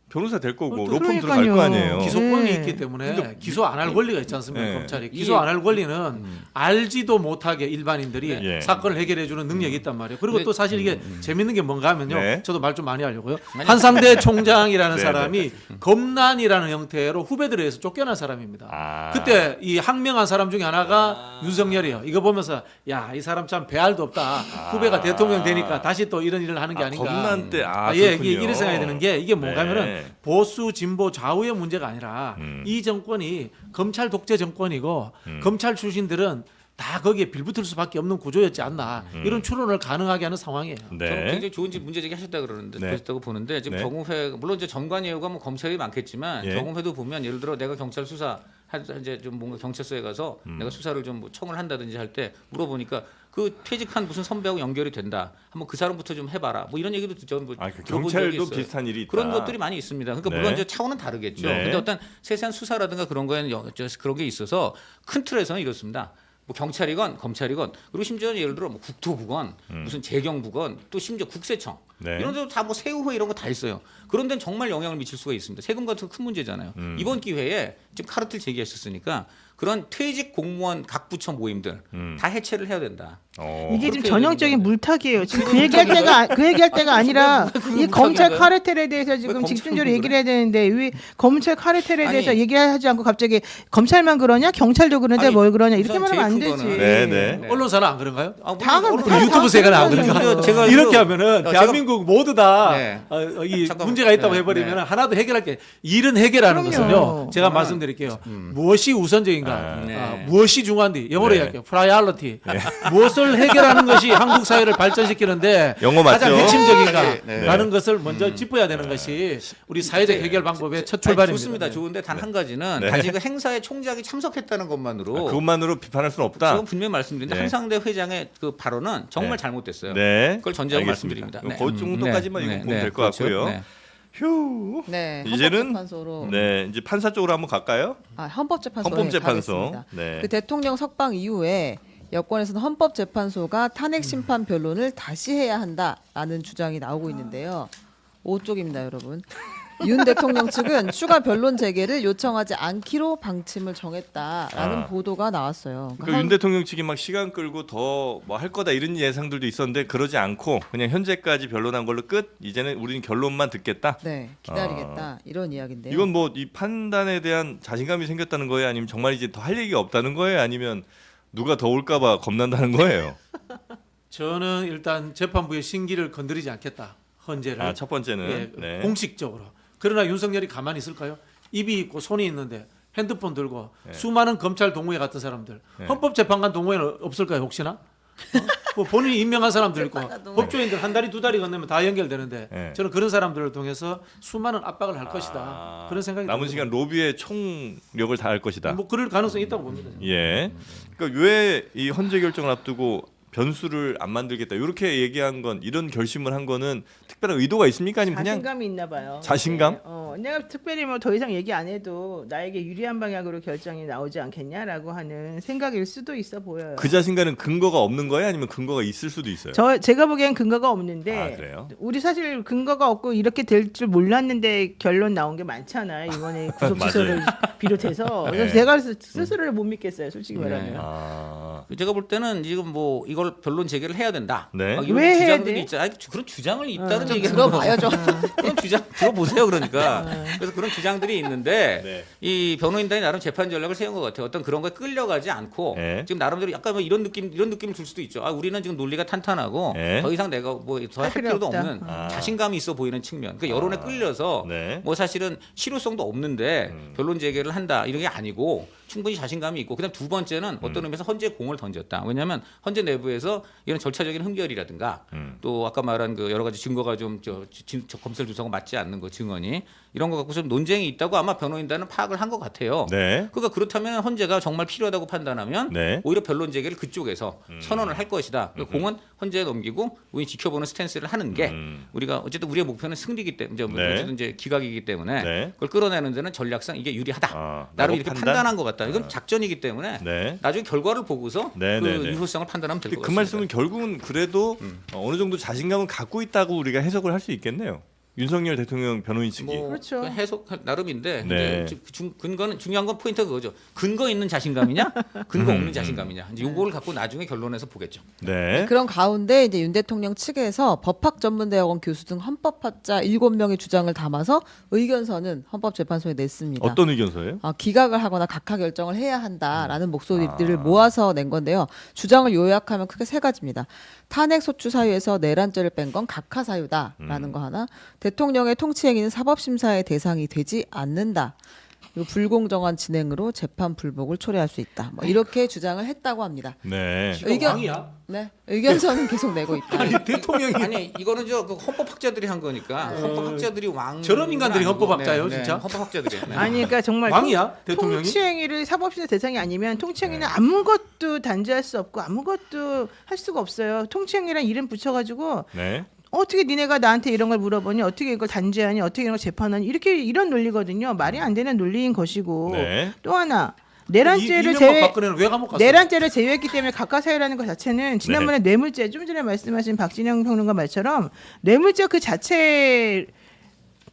C: 변호사 될 거고
E: 또
C: 로펌 들어갈 거 아니에요.
E: 기소권이
F: 네.
E: 있기 때문에
C: 그러니까
E: 기소 안 할 권리가 있지 않습니까?
C: 네.
E: 검찰이 기소 안 할 권리는 알지도 못하게 일반인들이
C: 예.
E: 사건을 해결해 주는 능력이 있단 말이에요. 그리고 또 사실 이게 재밌는 게 뭔가 하면요.
C: 네.
E: 저도 말 좀 많이 하려고요. 한상대 총장이라는
C: 네,
E: 사람이 검난이라는 형태로 후배들에 의해서 쫓겨난 사람입니다.
C: 아.
E: 그때 이 항명한 사람 중에 하나가 윤석열이에요. 이거 보면서 야, 이 사람 참 배알도 없다. 후배가 대통령 되니까 다시 또 이런 일을 하는 게 아닌가.
C: 검난 때
E: 예,
C: 그렇군요.
E: 이게 생각이 드는 게 이게 뭔가면은
C: 네.
E: 보수 진보 좌우의 문제가 아니라 이 정권이 검찰 독재 정권이고 검찰 출신들은 다 거기에 빌붙을 수밖에 없는 구조였지 않나 이런 추론을 가능하게 하는 상황이에요.
B: 저는
C: 네.
B: 굉장히 좋은 문제 제기하셨다 그러는데
C: 네.
B: 그랬다고 보는데 지금
C: 네.
B: 경우회 물론 이제 정관 예우가 뭐 검찰이 많겠지만
C: 예.
B: 경우회도 보면 예를 들어 내가 경찰 수사 이제 좀 뭔가 경찰서에 가서 내가 수사를 좀뭐 청을 한다든지 할 때 물어보니까 그 퇴직한 무슨 선배하고 연결이 된다. 한번 그 사람부터 좀 해봐라. 뭐 이런 얘기도 저는 뭐
C: 그
B: 들어본 적이
C: 경찰도
B: 있어요.
C: 비슷한 일이 있다.
B: 그런 것들이 많이 있습니다. 그러니까
C: 네.
B: 물론 이제 차원은 다르겠죠.
C: 네.
B: 근데 어떤 세세한 수사라든가 그런 거에는 그런 게 있어서 큰 틀에서는 이렇습니다. 뭐 경찰이건 검찰이건 그리고 심지어 예를 들어 뭐 국토부건 무슨 재경부건 또 심지어 국세청
C: 네.
B: 이런 데도 다 뭐 세우회 이런 거 다 있어요. 그런 데는 정말 영향을 미칠 수가 있습니다. 세금 같은 거 큰 문제잖아요. 이번 기회에 지금 카르텔 제기하셨으니까 그런 퇴직 공무원 각 부처 모임들 다 해체를 해야 된다.
F: 이게 지금
B: 그렇게
F: 전형적인
B: 얘기하는
F: 물타기예요. 지금 그 얘기할 때가 아니라 이 검찰
B: 물타기인가요?
F: 카르텔에 대해서 지금
B: 검찰
F: 집중적으로
B: 그래?
F: 얘기를 해야 되는데 왜 검찰 카르텔에
B: 아니.
F: 대해서 얘기하지 않고 갑자기 검찰만 그러냐 경찰도 그런데
B: 아니,
F: 뭘 그러냐 이렇게
B: 우선
F: 말하면 안
B: 제일
F: 되지.
B: 큰 거는-
C: 네, 네.
B: 네.
E: 언론사는 안 그런가요?
B: 아,
F: 다
B: 물론
F: 그럼
E: 그 유튜브 세계는 안
F: 그런
E: 그런가?
F: 거죠.
B: 제가
E: 이렇게
B: 알기로-
E: 하면은
B: 제가-
E: 대한민국 모두 다
B: 네.
E: 이
B: 잠깐만.
E: 문제가 있다고
B: 네,
E: 해버리면
B: 네.
E: 하나도 해결할 게 일은 해결하는
F: 그럼요.
E: 것은요. 제가 말씀드릴게요. 무엇이 우선적인가,
B: 네.
E: 무엇이 중요한지 영어로
C: 네.
E: 이야기해요. 프라이얼리티. 무엇을 해결하는 것이 한국 사회를 발전시키는데
C: 영어 맞죠?
E: 가장 핵심적인가라는
C: 네.
E: 것을 먼저 짚어야 되는 것이 우리 사회적 해결 방법의 첫 출발입니다.
B: 좋습니다.
E: 네.
B: 좋은데 단 한 가지는
C: 네.
B: 단지 그 행사에 총장이 참석했다는 것만으로
C: 그것만으로 비판할 수는 없다.
B: 제가 분명히 말씀드리는데
C: 네.
B: 한상대 회장의 그 발언은 정말
C: 네.
B: 잘못됐어요.
C: 네.
B: 그걸 전제하고
C: 알겠습니다.
B: 말씀드립니다.
C: 그럼 그 정도까지만 이거 보면 될 것
B: 그렇죠.
C: 같고요.
B: 네.
C: 휴.
A: 네,
C: 이제는
A: 헌법재판소로
C: 네, 이제 판사 쪽으로 한번 갈까요?
A: 헌법재판소에
C: 헌법재판소.
A: 가겠습니다.
C: 네.
A: 그 대통령 석방 이후에 여권에서는 헌법재판소가 탄핵 심판 변론을 다시 해야 한다라는 주장이 나오고 있는데요. 5쪽입니다, 여러분. 윤 대통령 측은 추가 변론 재개를 요청하지 않기로 방침을 정했다라는 보도가 나왔어요.
C: 그러니까 윤 대통령 측이 막 시간 끌고 더 뭐 할 거다 이런 예상들도 있었는데 그러지 않고 그냥 현재까지 변론한 걸로 끝. 이제는 우리는 결론만 듣겠다.
A: 네, 기다리겠다 이런 이야기인데요.
C: 이건 뭐 이 판단에 대한 자신감이 생겼다는 거예요? 아니면 정말 이제 더 할 얘기가 없다는 거예요? 아니면 누가 더 올까봐 겁난다는 거예요?
E: 저는 일단 재판부의 신기를 건드리지 않겠다. 헌재를.
C: 아, 첫 번째는
E: 예,
C: 네.
E: 공식적으로. 그러나 윤석열이 가만히 있을까요? 입이 있고 손이 있는데 핸드폰 들고
C: 네.
E: 수많은 검찰 동호회 같은 사람들
C: 네.
E: 헌법재판관 동호회는 없을까요 혹시나? 뭐 본인이 임명한 사람들 있고
A: 재판관 동호회.
E: 법조인들 한 다리 두 다리 건너면 다 연결되는데
C: 네.
E: 저는 그런 사람들을 통해서 수많은 압박을 할 것이다. 그런 생각이
C: 남은
E: 듭니다.
C: 시간 로비의 총력을 다할 것이다.
E: 뭐 그럴 가능성이 있다고 봅니다.
C: 예. 그러니까 왜 이 헌재 결정을 앞두고 변수를 안 만들겠다 이렇게 얘기한 건 이런 결심을 한 거는 특별한 의도가 있습니까? 아니면 그냥
F: 자신감이 있나 봐요.
C: 자신감?
F: 네. 내가 특별히 뭐 더 이상 얘기 안 해도 나에게 유리한 방향으로 결정이 나오지 않겠냐라고 하는 생각일 수도 있어 보여요.
C: 그 자신감은 근거가 없는 거예요? 아니면 근거가 있을 수도 있어요?
F: 제가 보기엔 근거가 없는데
C: 아, 그래요?
F: 우리 사실 근거가 없고 이렇게 될 줄 몰랐는데 결론 나온 게 많잖아요. 이번에 구속 취소를 비롯해서
C: 네.
F: 그래서 제가 스스로를 못 믿겠어요. 솔직히
B: 네.
F: 말하면.
C: 아,
B: 제가 볼 때는 지금 뭐 이걸 변론 재개를 해야 된다.
C: 네.
B: 막 이런
F: 왜 해야
B: 주장들이
F: 돼?
B: 있잖아요. 그런 주장을 있다는
A: 좀
B: 얘기는
A: 들어봐요, 좀.
B: 그런 주장 들어보세요. 그러니까 그래서 그런 주장들이 있는데
C: 네.
B: 이 변호인단이 나름 재판 전략을 세운 것 같아요. 어떤 그런 거에 끌려가지 않고
C: 네.
B: 지금 나름대로 약간 뭐 이런 느낌을 줄 수도 있죠. 아, 우리는 지금 논리가 탄탄하고
C: 네.
B: 더 이상 내가 뭐 더 할
F: 할 필요
B: 필요도
F: 없다.
B: 없는 자신감이 있어 보이는 측면. 그 여론에 끌려서
C: 네.
B: 뭐 사실은 실효성도 없는데 변론 재개를 한다 이런 게 아니고 충분히 자신감이 있고 그다음 두 번째는 어떤 의미에서 헌재에 공을 던졌다. 왜냐하면 헌재 내부에서 이런 절차적인 흠결이라든가 또 아까 말한 그 여러 가지 증거가 좀 검찰 주장과 맞지 않는 거 증언이 이런 거 갖고 좀 논쟁이 있다고 아마 변호인단은 파악을 한 것 같아요.
C: 네.
B: 그러니까 그렇다면 헌재가 정말 필요하다고 판단하면
C: 네.
B: 오히려 변론 재개를 그쪽에서 선언을 할 것이다. 그러니까 공은 헌재에 넘기고 우리 지켜보는 스탠스를 하는 게 우리가 어쨌든 우리의 목표는 승리이기 때문에
C: 네.
B: 어쨌든 이제 기각이기 때문에
C: 네.
B: 그걸 끌어내는 데는 전략상 이게 유리하다.
C: 아,
B: 나름
C: 라고
B: 이렇게
C: 판단?
B: 판단한 것 같다. 이건 작전이기 때문에
C: 네.
B: 나중에 결과를 보고서
C: 네,
B: 그
C: 네, 네.
B: 유효성을 판단하면 될 것
C: 그
B: 같습니다.
C: 말씀은 결국은 그래도 어느 정도 자신감은 갖고 있다고 우리가 해석을 할 수 있겠네요. 윤석열 대통령 변호인 측이.
B: 뭐
F: 그렇죠.
B: 그 해석 나름인데
C: 네.
B: 이제 근거는 중요한 건 포인트가 그거죠. 근거 있는 자신감이냐, 근거 없는 자신감이냐. 이제 요거를 갖고 나중에 결론에서 보겠죠.
C: 네.
A: 그런 가운데 이제 윤 대통령 측에서 법학전문대학원 교수 등 헌법학자 7명의 주장을 담아서 의견서는 헌법재판소에 냈습니다.
C: 어떤 의견서예요?
A: 기각을 하거나 각하 결정을 해야 한다라는 목소리들을 모아서 낸 건데요. 주장을 요약하면 크게 세 가지입니다. 탄핵 소추 사유에서 내란죄를 뺀 건 각하 사유다라는 거 하나. 대통령의 통치 행위는 사법심사의 대상이 되지 않는다. 그리고 불공정한 진행으로 재판 불복을 초래할 수 있다. 뭐 이렇게 주장을 했다고 합니다.
C: 네.
E: 지가 왕이야?
A: 네, 의견서는 계속 내고 있다.
E: 아니 대통령이
B: 아니 이거는 그 헌법학자들이 한 거니까 헌법학자들이 왕
E: 저런 인간들이
B: 아니고,
E: 헌법학자예요, 진짜?
B: 헌법학자들이. 네.
F: 아니 그러니까 정말
E: 왕이야 대통령이?
F: 통치행위를 사법시사 대상이 아니면 통치행위는 아무것도 단죄할 수 없고 아무것도 할 수가 없어요. 통치행위란 이름 붙여가지고
C: 네.
F: 어떻게 니네가 나한테 이런 걸 물어보니 어떻게 이걸 단죄하니 어떻게 이런 걸 재판하니 이런 논리거든요. 말이 안 되는 논리인 것이고
C: 네.
F: 또 하나 내란죄를
E: 이명박 박근혜는 왜 감옥 갔어요?
F: 내란죄를 제외했기 때문에 각하사유라는 것 자체는 지난번에 뇌물죄 좀 전에 말씀하신 박진영 평론가 말처럼 뇌물죄 그 자체는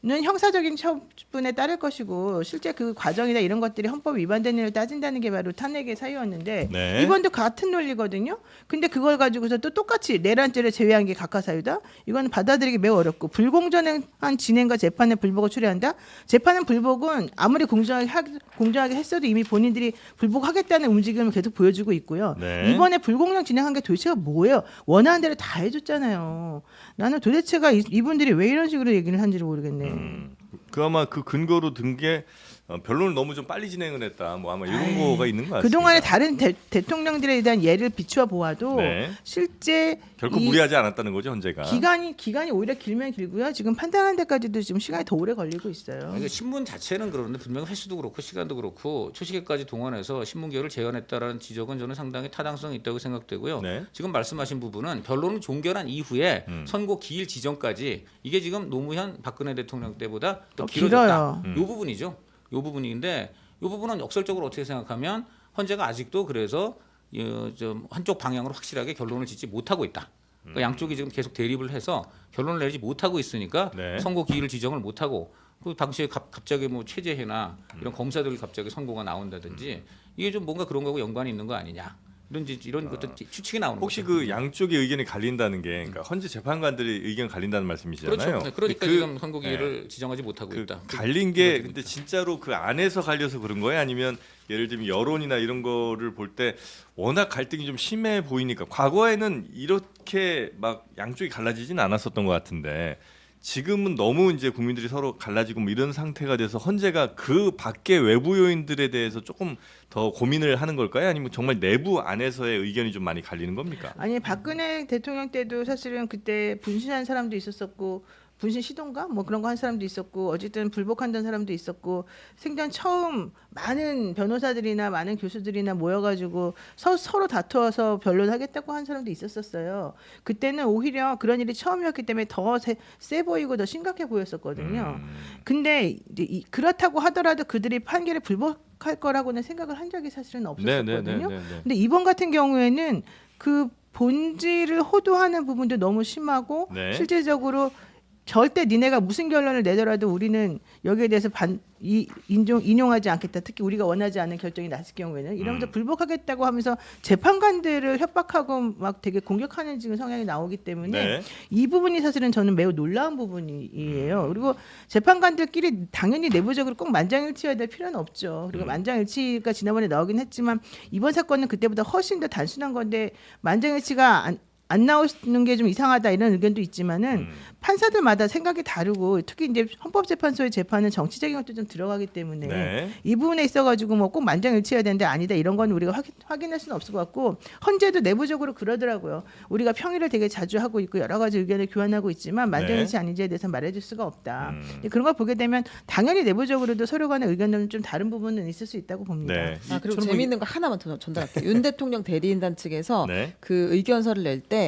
F: 형사적인 처분에 따를 것이고 실제 그 과정이나 이런 것들이 헌법 위반된 일을 따진다는 게 바로 탄핵의 사유였는데
C: 네.
F: 이번도 같은 논리거든요. 근데 그걸 가지고서 또 똑같이 내란죄를 제외한 게 각하사유다. 이건 받아들이기 매우 어렵고 불공정한 진행과 재판의 불복을 초래한다. 재판은 불복은 아무리 공정하게 했어도 이미 본인들이 불복하겠다는 움직임을 계속 보여주고 있고요.
C: 네.
F: 이번에 불공정 진행한 게 도대체가 뭐예요? 원하는 대로 다 해줬잖아요. 나는 도대체가 이분들이 왜 이런 식으로 얘기를 한지를 모르겠네.
C: 그 아마 그 근거로 든 게 변론을 너무 좀 빨리 진행을 했다. 뭐 아마 이런 거가 있는 것 같습니다.
F: 그동안의 다른 대통령들에 대한 예를 비추어 보아도
C: 네.
F: 실제
C: 결코
F: 이
C: 무리하지 않았다는 거죠, 헌재가.
F: 기간이 오히려 길면 길고요. 지금 판단하는 데까지도 지금 시간이 더 오래 걸리고 있어요.
B: 그러니까 신문 자체는 그러는데 분명히 횟수도 그렇고 시간도 그렇고 초시계까지 동원해서 신문개를 재현했다라는 지적은 저는 상당히 타당성이 있다고 생각되고요.
C: 네.
B: 지금 말씀하신 부분은 변론을 종결한 이후에 선고 기일 지정까지 이게 지금 노무현 박근혜 대통령 때보다 더 길어졌다.
F: 길어요.
B: 이 부분이죠. 이 부분인데 이 부분은 역설적으로 어떻게 생각하면 헌재가 아직도 그래서 좀 한쪽 방향으로 확실하게 결론을 짓지 못하고 있다. 그러니까 양쪽이 지금 계속 대립을 해서 결론을 내지 못하고 있으니까
C: 네.
B: 선고 기일을 지정을 못하고 그 당시에 갑자기 뭐 최재해나 이런 검사들 갑자기 선고가 나온다든지 이게 좀 뭔가 그런 거하고 연관이 있는 거 아니냐 이런 것도 추측이 나오는
C: 혹시
B: 거죠.
C: 그 양쪽의 의견이 갈린다는 게 그러니까 헌재 재판관들의 의견 갈린다는 말씀이시잖아요.
B: 그렇죠. 네, 그러니까
C: 그-
B: 지금 선고 기일을 지정하지 못하고
C: 그
B: 있다.
C: 갈린 게
B: 그렇게
C: 근데 진짜로 그 안에서 갈려서 그런 거예요? 아니면 예를 들면 여론이나 이런 거를 볼 때 워낙 갈등이 좀 심해 보이니까 과거에는 이렇게 막 양쪽이 갈라지진 않았었던 것 같은데 지금은 너무 이제 국민들이 서로 갈라지고 뭐 이런 상태가 돼서 헌재가 그 밖의 외부 요인들에 대해서 조금 더 고민을 하는 걸까요? 아니면 정말 내부 안에서의 의견이 좀 많이 갈리는 겁니까?
F: 아니 박근혜 대통령 때도 사실은 그때 분신한 사람도 있었었고 분신 시도인가 뭐 그런 거 한 사람도 있었고 어쨌든 불복한다는 사람도 있었고 생전 처음 많은 변호사들이나 많은 교수들이나 모여가지고 서로 다투어서 변론하겠다고 한 사람도 있었었어요. 그때는 오히려 그런 일이 처음이었기 때문에 더 세 보이고 더 심각해 보였었거든요. 근데 이제 그렇다고 하더라도 그들이 판결에 불복할 거라고는 생각을 한 적이 사실은 없었거든요. 근데 이번 같은 경우에는 그 본질을 호도하는 부분도 너무 심하고
C: 네.
F: 실제적으로 절대 니네가 무슨 결론을 내더라도 우리는 여기에 대해서 인용하지 않겠다. 특히 우리가 원하지 않는 결정이 났을 경우에는 이러면서 불복하겠다고 하면서 재판관들을 협박하고 막 되게 공격하는 지금 성향이 나오기 때문에
C: 네.
F: 이 부분이 사실은 저는 매우 놀라운 부분이에요. 그리고 재판관들끼리 당연히 내부적으로 꼭 만장일치해야 될 필요는 없죠. 그리고 만장일치가 지난번에 나오긴 했지만 이번 사건은 그때보다 훨씬 더 단순한 건데 만장일치가 안 나오는 게 좀 이상하다 이런 의견도 있지만은 판사들마다 생각이 다르고 특히 이제 헌법재판소의 재판은 정치적인 것도 좀 들어가기 때문에
C: 네.
F: 이 부분에 있어가지고 뭐 꼭 만장일치해야 되는데 아니다 이런 건 우리가 확인할 수는 없을 것 같고 헌재도 내부적으로 그러더라고요. 우리가 평의를 되게 자주 하고 있고 여러 가지 의견을 교환하고 있지만 만장일치
C: 네.
F: 아닌지에 대해서 말해줄 수가 없다. 그런 걸 보게 되면 당연히 내부적으로도 서로 간의 의견은 좀 다른 부분은 있을 수 있다고 봅니다.
C: 네.
A: 아, 그리고
E: 저는
A: 재미있는 거 하나만 더 전달할게요. 윤 대통령 대리인단 측에서
C: 네.
A: 그 의견서를 낼 때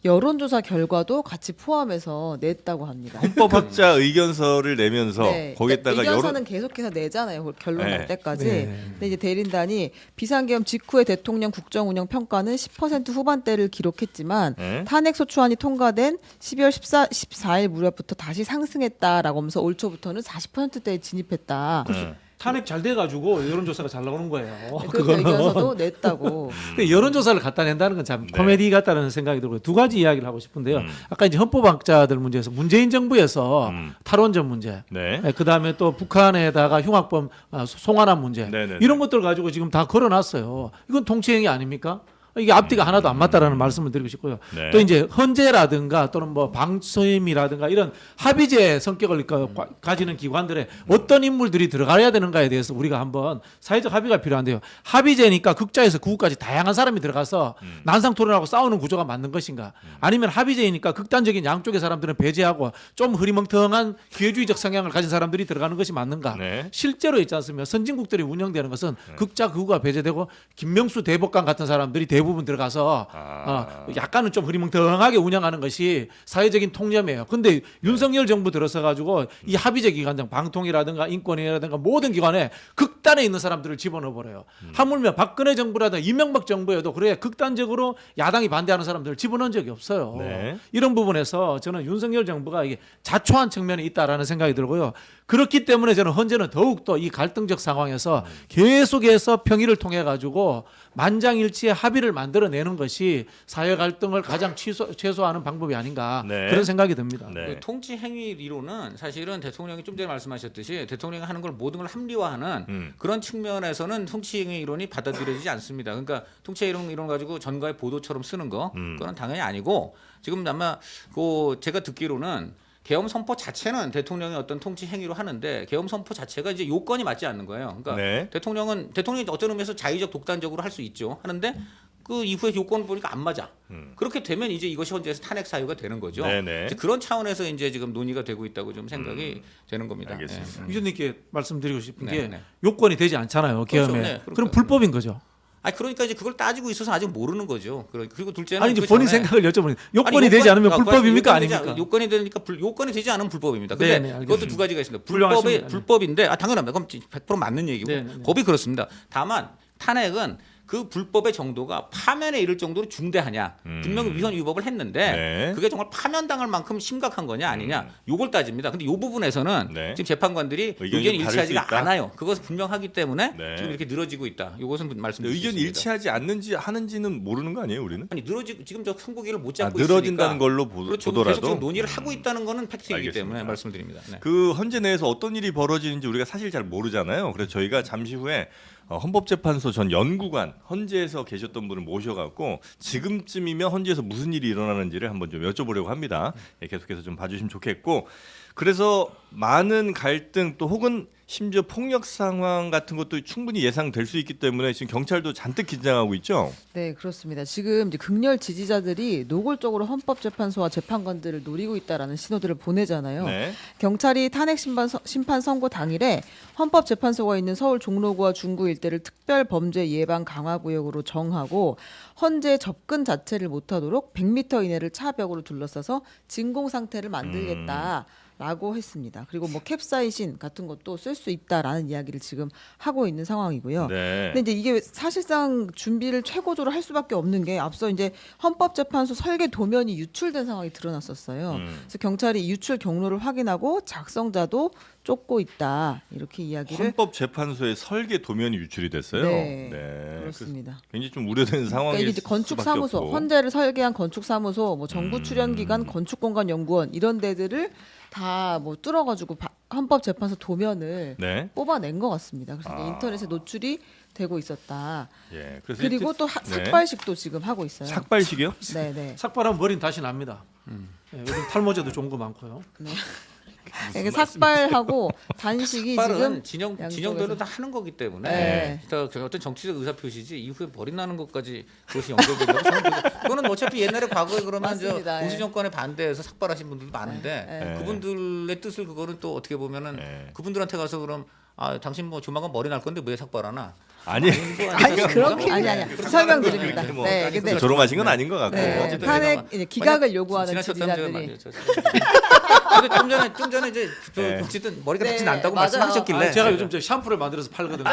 A: 여론조사 결과도 같이 포함해서 냈다고 합니다.
C: 헌법학자 의견서를 내면서
A: 네,
C: 거기에다가
A: 그러니까 의견서는
C: 여론
A: 계속해서 내잖아요. 결론
C: 네.
A: 날 때까지.
E: 네.
A: 근데 이제 대리인단이 비상계엄 직후의 대통령 국정운영 평가는 10% 후반대를 기록했지만
C: 네.
A: 탄핵 소추안이 통과된 12월 14일 무렵부터 다시 상승했다라고 하면서 올 초부터는 40%대에 진입했다.
C: 네.
E: 탄핵 잘 돼가지고 여론조사가 잘 나오는 거예요.
A: 그래서 의견서도 냈다고.
E: 근데 여론조사를 갖다 낸다는 건 참 코미디 같다는 생각이 들고요. 두 가지 이야기를 하고 싶은데요. 아까 이제 헌법학자들 문제에서 문재인 정부에서 탈원전 문제,
C: 네.
E: 그 다음에 또 북한에다가 흉악범 송환한 문제,
C: 네네네.
E: 이런 것들 가지고 지금 다 걸어놨어요. 이건 통치행위 아닙니까? 이게 앞뒤가 하나도 안 맞다라는 말씀을 드리고 싶고요.
C: 네.
E: 또 이제 헌재라든가 또는 뭐 방소임이라든가 이런 합의제 성격을 가지는 기관들의 어떤 인물들이 들어가야 되는가에 대해서 우리가 한번 사회적 합의가 필요한데요. 합의제니까 극자에서 구구까지 다양한 사람이 들어가서 난상 토론하고 싸우는 구조가 맞는 것인가? 아니면 합의제이니까 극단적인 양쪽의 사람들은 배제하고 좀 흐리멍텅한 기회주의적 성향을 가진 사람들이 들어가는 것이 맞는가?
C: 네.
E: 실제로 있지 않습니까? 선진국들이 운영되는 것은 극자 극우가 배제되고 김명수 대법관 같은 사람들이 대부분 들어가서 약간은 좀 흐리멍텅하게 운영하는 것이 사회적인 통념이에요. 근데 윤석열 정부 들어서 가지고 이 합의제 기관장 방통이라든가 인권위라든가 모든 기관에 극단에 있는 사람들을 집어넣어 버려요. 하물며 박근혜 정부라든가 이명박 정부에도 그래 극단적으로 야당이 반대하는 사람들을 집어넣은 적이 없어요.
C: 네.
E: 이런 부분에서 저는 윤석열 정부가 이게 자초한 측면이 있다라는 생각이 들고요. 그렇기 때문에 저는 헌재는 더욱더 이 갈등적 상황에서 계속해서 평의를 통해 가지고 만장일치의 합의를 만들어내는 것이 사회 갈등을 가장 최소화하는 방법이 아닌가
C: 네.
E: 그런 생각이 듭니다.
C: 네.
B: 그 통치 행위理論은 사실은 대통령이 좀 전에 말씀하셨듯이 대통령이 하는 걸 모든 걸 합리화하는 그런 측면에서는 통치 행위 이론이 받아들여지지 않습니다. 그러니까 통치 행위 이론 가지고 전가의 보도처럼 쓰는 거 그거는 당연히 아니고 지금 아마 그 제가 듣기로는 계엄 선포 자체는 대통령의 어떤 통치 행위로 하는데 계엄 선포 자체가 이제 요건이 맞지 않는 거예요. 그러니까
C: 네.
B: 대통령이 어떤 의미에서 자의적 독단적으로 할 수 있죠. 하는데 그 이후에 요건을 보니까 안 맞아. 그렇게 되면 이제 이것이 헌재에서 탄핵 사유가 되는 거죠.
C: 네네.
B: 이제 그런 차원에서 이제 지금 논의가 되고 있다고 좀 생각이 되는 겁니다.
C: 알겠습니다.
E: 위원님께 말씀드리고 싶은
B: 네,
E: 게
B: 네.
E: 요건이 되지 않잖아요.
B: 그렇죠.
E: 계엄에.
B: 네, 그러니까.
E: 그럼 불법인 거죠.
B: 그러니까 이제 그걸 따지고 있어서 아직 모르는 거죠. 그리고 둘째는
E: 아니 이제
B: 그
E: 본인
B: 전에
E: 생각을 여쭤보는 요건이
B: 아니,
E: 되지 않으면
B: 그러니까
E: 불법입니까
B: 요건이 되지
E: 아닙니까?
B: 요건이 되니까 요건이 되지 않으면 불법입니다. 근데
E: 네, 네,
B: 그것도
E: 알겠습니다.
B: 두 가지가 있습니다.
E: 훌륭하십니다.
B: 불법인데 당연합니다. 그럼 100% 맞는 얘기고
E: 네, 네, 네.
B: 법이 그렇습니다. 다만 탄핵은 그 불법의 정도가 파면에 이를 정도로 중대하냐. 분명히 위헌 위법을 했는데
C: 네.
B: 그게 정말 파면당할 만큼 심각한 거냐 아니냐. 요걸 따집니다. 근데 요 부분에서는
C: 네.
B: 지금 재판관들이
C: 의견이
B: 의견이
C: 좀 다를 수
B: 일치하지가
C: 있다?
B: 않아요. 그것은 분명하기 때문에
C: 네.
B: 지금 이렇게 늘어지고 있다. 요것은 말씀드릴 수
C: 의견이
B: 있습니다.
C: 일치하지 않는지 하는지는 모르는 거 아니에요, 우리는?
B: 아니 늘어지고 지금 저 선고기를 못 잡고
C: 늘어진다는
B: 있으니까.
C: 걸로
B: 그렇죠. 계속
C: 보더라도
B: 지금 논의를 하고 있다는 거는 팩트이기
C: 알겠습니다.
B: 때문에 말씀드립니다. 네.
C: 그 헌재 내에서 어떤 일이 벌어지는지 우리가 사실 잘 모르잖아요. 그래서 저희가 잠시 후에 헌법재판소 전 연구관 헌재에서 계셨던 분을 모셔갖고 지금쯤이면 헌재에서 무슨 일이 일어나는지를 한번 좀 여쭤보려고 합니다. 예, 계속해서 좀 봐주시면 좋겠고, 그래서 많은 갈등 또 혹은 심지어 폭력 상황 같은 것도 충분히 예상될 수 있기 때문에 지금 경찰도 잔뜩 긴장하고 있죠.
A: 네, 그렇습니다. 지금 이제 극렬 지지자들이 노골적으로 헌법재판소와 재판관들을 노리고 있다라는 신호들을 보내잖아요.
C: 네.
A: 경찰이 탄핵 심판 선고 당일에 헌법재판소가 있는 서울 종로구와 중구 일대를 특별 범죄 예방 강화 구역으로 정하고 헌재 접근 자체를 못하도록 100m 이내를 차벽으로 둘러싸서 진공 상태를 만들겠다. 라고 했습니다. 그리고 뭐 캡사이신 같은 것도 쓸 수 있다라는 이야기를 지금 하고 있는 상황이고요.
C: 네.
A: 근데 이제 이게 사실상 준비를 최고조로 할 수밖에 없는 게 앞서 이제 헌법재판소 설계 도면이 유출된 상황이 드러났었어요. 그래서 경찰이 유출 경로를 확인하고 작성자도 쫓고 있다 이렇게 이야기를
C: 헌법재판소의 설계 도면이 유출이 됐어요.
A: 네,
C: 그래서
A: 그렇습니다.
C: 굉장히 좀 우려되는 상황이
A: 그러니까 이게 이제 건축사무소, 헌재를 설계한 건축사무소, 뭐 정부 출연기관, 건축공간연구원 이런 데들을 다 뭐 뚫어가지고 헌법재판소 도면을
C: 네.
A: 뽑아낸 것 같습니다. 그래서 이제 인터넷에 노출이 되고 있었다.
C: 예. 그래서
A: 그리고 또
C: 네.
A: 삭발식도 지금 하고 있어요.
C: 삭발식이요?
A: 네네.
E: 삭발하면 머리는 다시 납니다. 예, 요즘 탈모제도 좋은 거 많고요.
A: 이게 삭발하고 단식이
B: 삭발은
A: 지금
B: 진영별로 다 하는 거기 때문에
A: 네.
B: 일단 어떤 정치적 의사 표시지 이후에 머리 나는 것까지 그것이 연결된다고 저는 그거는 어차피 옛날에 과거에 그러면 저
A: 맞습니다.
B: 보수
A: 예.
B: 정권에 반대해서 삭발하신 분들도 많은데
A: 네.
B: 그분들의 뜻을 그거는 또 어떻게 보면은
C: 네.
B: 그분들한테 가서 그럼 당신 뭐 조만간 머리 날 건데 왜 삭발하나?
C: 아니,
A: 아니 그렇게 아니 설명드립니다.
B: 뭐,
A: 네, 근데
C: 조롱하신 건 아닌 것 같고.
A: 네,
B: 어쨌든
A: 탄핵
B: 제가
A: 이제 기각을 요구하는
B: 지나쳤다면 제가
A: 지지자들이
B: 말이에요. 근데 좀 전에 이제
C: 네.
B: 어쨌든 머리가 다시
A: 네,
B: 난다고
A: 맞아요.
B: 말씀하셨길래
E: 제가 요즘 저 샴푸를 만들어서 팔거든요.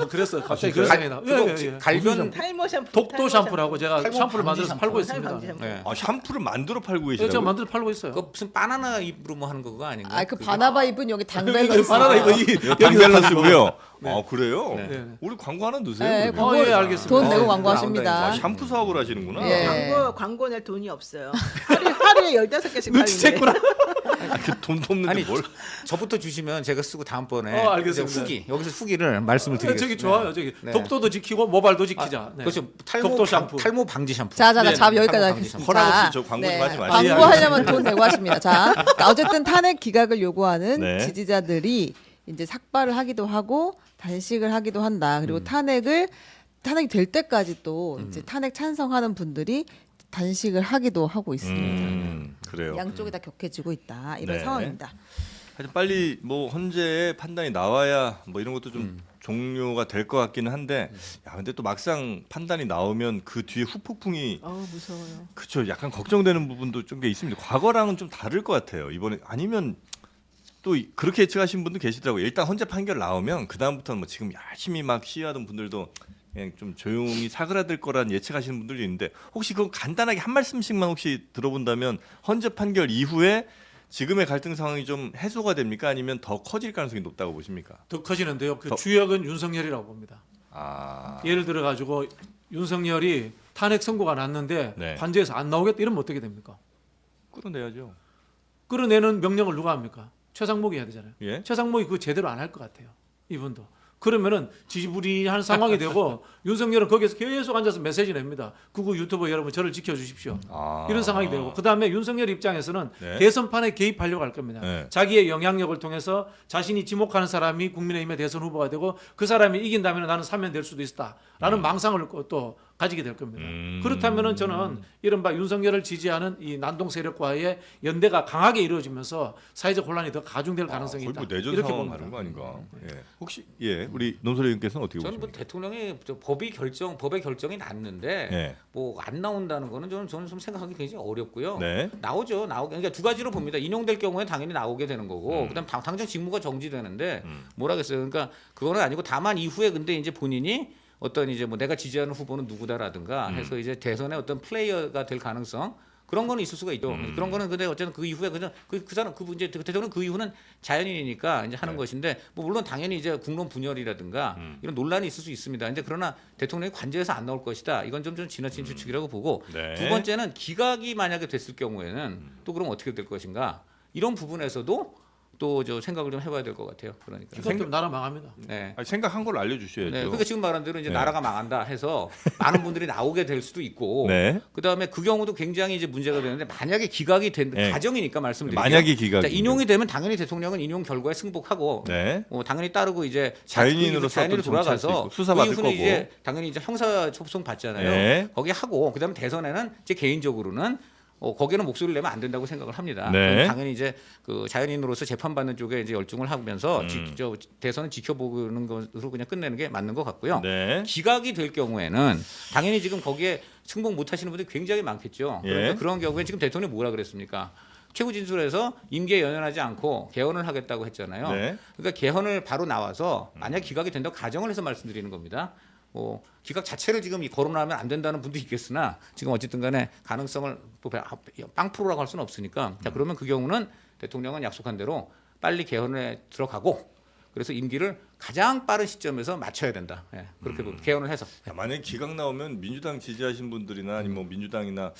E: 그래서 갑자기 그런 생각이 나.
B: 갈변
F: 탈모 샴푸,
E: 독도 샴푸라고 제가
B: 탈모
E: 샴푸를
B: 방지
E: 만들어서
B: 샴푸.
E: 팔고
F: 탈모
E: 있습니다.
F: 방지 샴푸.
B: 네.
C: 아, 샴푸를 만들어 팔고
E: 제가
C: 계시다고요?
E: 만들어 팔고 있어요.
B: 그 무슨 바나나 잎으로 뭐 하는 거 아닌가?
A: 아 그 바나바 잎은 여기 당벨
E: 바나나 이거
C: 이거 당밸런스고요. 아, 그래요?
B: 네.
C: 우리 광고 하나 넣으세요.
A: 네,
C: 그러면.
E: 예, 알겠습니다.
A: 돈 내고
B: 어,
A: 광고하십니다.
C: 아, 샴푸 사업을 하시는구나.
A: 예.
F: 광고 낼 돈이 없어요. 하루에 15개씩
E: 눈치챘구나.
C: 돈 돕는데
B: 아니,
C: 뭘?
B: 저부터 주시면 제가 쓰고 다음번에
E: 알겠습니다.
B: 이제 후기 여기서 후기를 말씀을 드리겠습니다.
E: 저기 좋아요. 저기
B: 네.
E: 독도도 지키고 모발도 지키자. 네.
B: 그렇죠.
E: 독도 샴푸.
B: 탈모 방지 샴푸.
A: 자자자
E: 네,
A: 잡 여기까지
B: 탈모
A: 하겠습니다.
C: 허락 없이
A: 자,
C: 저 광고 좀 하지 마시고.
A: 광고하려면 돈 내고 하십니다. 자, 그러니까 어쨌든 탄핵 기각을 요구하는
C: 네.
A: 지지자들이 이제 삭발을 하기도 하고 단식을 하기도 한다. 그리고 탄핵이 될 때까지 또 이제 탄핵 찬성하는 분들이 단식을 하기도 하고 있습니다.
C: 그래요.
A: 양쪽이 다 격해지고 있다. 이런
C: 네.
A: 상황입니다.
C: 하여튼 빨리 뭐 헌재의 판단이 나와야 뭐 이런 것도 좀 종료가 될 것 같기는 한데, 야 근데 또 막상 판단이 나오면 그 뒤에 후폭풍이
F: 무서워요.
C: 그쵸, 약간 걱정되는 부분도 좀 게 있습니다. 과거랑은 좀 다를 것 같아요. 이번에 아니면 또 그렇게 예측하신 분도 계시더라고요. 일단 헌재 판결 나오면 그 다음부터는 뭐 지금 열심히 막 시위하던 분들도 그냥 좀 조용히 사그라들 거란 예측하시는 분들도 있는데, 혹시 그거 간단하게 한 말씀씩만 혹시 들어본다면 헌재 판결 이후에 지금의 갈등 상황이 좀 해소가 됩니까? 아니면 더 커질 가능성이 높다고 보십니까?
E: 더 커지는데요. 그 주역은 윤석열이라고 봅니다.
C: 아,
E: 예를 들어 가지고 윤석열이 탄핵 선고가 났는데
C: 네.
E: 관제에서 안 나오겠다 이러면 어떻게 됩니까?
C: 끌어내야죠.
E: 끌어내는 명령을 누가 합니까? 최상목이 해야 되잖아요.
C: 예?
E: 최상목이 그거 제대로 안 할 것 같아요. 이분도 그러면은 지지부리한 상황이 되고 윤석열은 거기서 계속 앉아서 메시지 냅니다. 구구 유튜버 여러분 저를 지켜주십시오. 이런 상황이 되고 그다음에 윤석열 입장에서는
C: 네.
E: 대선판에 개입하려고 할 겁니다.
C: 네.
E: 자기의 영향력을 통해서 자신이 지목하는 사람이 국민의힘의 대선 후보가 되고 그 사람이 이긴다면 나는 사면될 수도 있다라는 망상을 또 가지게 될 겁니다. 그렇다면은 저는 이른바 윤석열을 지지하는 이 난동 세력과의 연대가 강하게 이루어지면서 사회적 혼란이 더 가중될 가능성이
C: 거의
E: 있다.
C: 뭐 내전
E: 이렇게
C: 상황
E: 봅니다.
C: 하는 거 아닌가? 예. 혹시 우리 논설위 의원께서는 어떻게
B: 저는 뭐
C: 보십니까?
B: 대통령이 법의 결정이 났는데
C: 네.
B: 뭐 안 나온다는 거는 저는 좀 생각하기 굉장히 어렵고요.
C: 네.
B: 나오죠. 그러니까 두 가지로 봅니다. 인용될 경우에 당연히 나오게 되는 거고, 그다음 당장 직무가 정지되는데 뭐라겠어요. 그러니까 그거는 아니고 다만 이후에 근데 이제 본인이 어떤 이제 뭐 내가 지지하는 후보는 누구다라든가 해서 이제 대선의 어떤 플레이어가 될 가능성. 그런 거는 있을 수가 있죠. 그런 거는 근데 어쨌든 그 이후에 그냥 그 사람 그 이제 대통령 그 이후는 자연인이니까 이제 하는 것인데 뭐 물론 당연히 이제 국론 분열이라든가 이런 논란이 있을 수 있습니다. 근데 그러나 대통령이 관저에서 안 나올 것이다. 이건 좀 지나친 추측이라고 보고
C: 네.
B: 두 번째는 기각이 만약에 됐을 경우에는 또 그럼 어떻게 될 것인가 이런 부분에서도 또 저 생각을 좀 해봐야 될 것 같아요. 그러니까.
E: 이것도 나라 망합니다.
B: 네.
C: 아니, 생각한 걸 알려주셔야죠.
B: 네, 그러니까 지금 말한 대로 이제
C: 네.
B: 나라가 망한다 해서 많은 분들이 나오게 될 수도 있고,
C: 네.
B: 그 다음에 그 경우도 굉장히 이제 문제가 되는데 만약에 기각이 된
C: 네.
B: 가정이니까 말씀드릴게요.
C: 만약에 기각이
B: 자, 인용이 되면 당연히 대통령은 인용 결과에 승복하고,
C: 네.
B: 당연히 따르고 이제
C: 자연인으로서
B: 자연인으로
C: 또 정치할 수
B: 돌아가서
C: 있고 수사받을
B: 그 이후는
C: 거고.
B: 이제 당연히 이제 형사 소송 받잖아요.
C: 네.
B: 거기 하고 그다음에 대선에는 이제 개인적으로는 거기는 목소리를 내면 안 된다고 생각을 합니다.
C: 네.
B: 그럼 당연히 이제 그 자연인으로서 재판받는 쪽에 이제 열중을 하면서 대선은 지켜보는 것으로 그냥 끝내는 게 맞는 것 같고요.
C: 네.
B: 기각이 될 경우에는 당연히 지금 거기에 승복 못 하시는 분들이 굉장히 많겠죠.
C: 예.
B: 그러니까 그런 경우에 지금 대통령이 뭐라 그랬습니까? 최고 진술에서 임기에 연연하지 않고 개헌을 하겠다고 했잖아요.
C: 네.
B: 그러니까 개헌을 바로 나와서 만약 기각이 된다고 가정을 해서 말씀드리는 겁니다. 기각 자체를 지금 이 거론하면 안 된다는 분도 있겠으나 지금 어쨌든 간에 가능성을 빵프로라고 할 수는 없으니까 자 그러면 그 경우는 대통령은 약속한 대로 빨리 개헌에 들어가고 그래서 임기를 가장 빠른 시점에서 맞춰야 된다. 예, 그렇게 개헌을 해서.
C: 야, 만약에 기각 나오면 민주당 지지하신 분들이나 아니면 뭐 민주당이나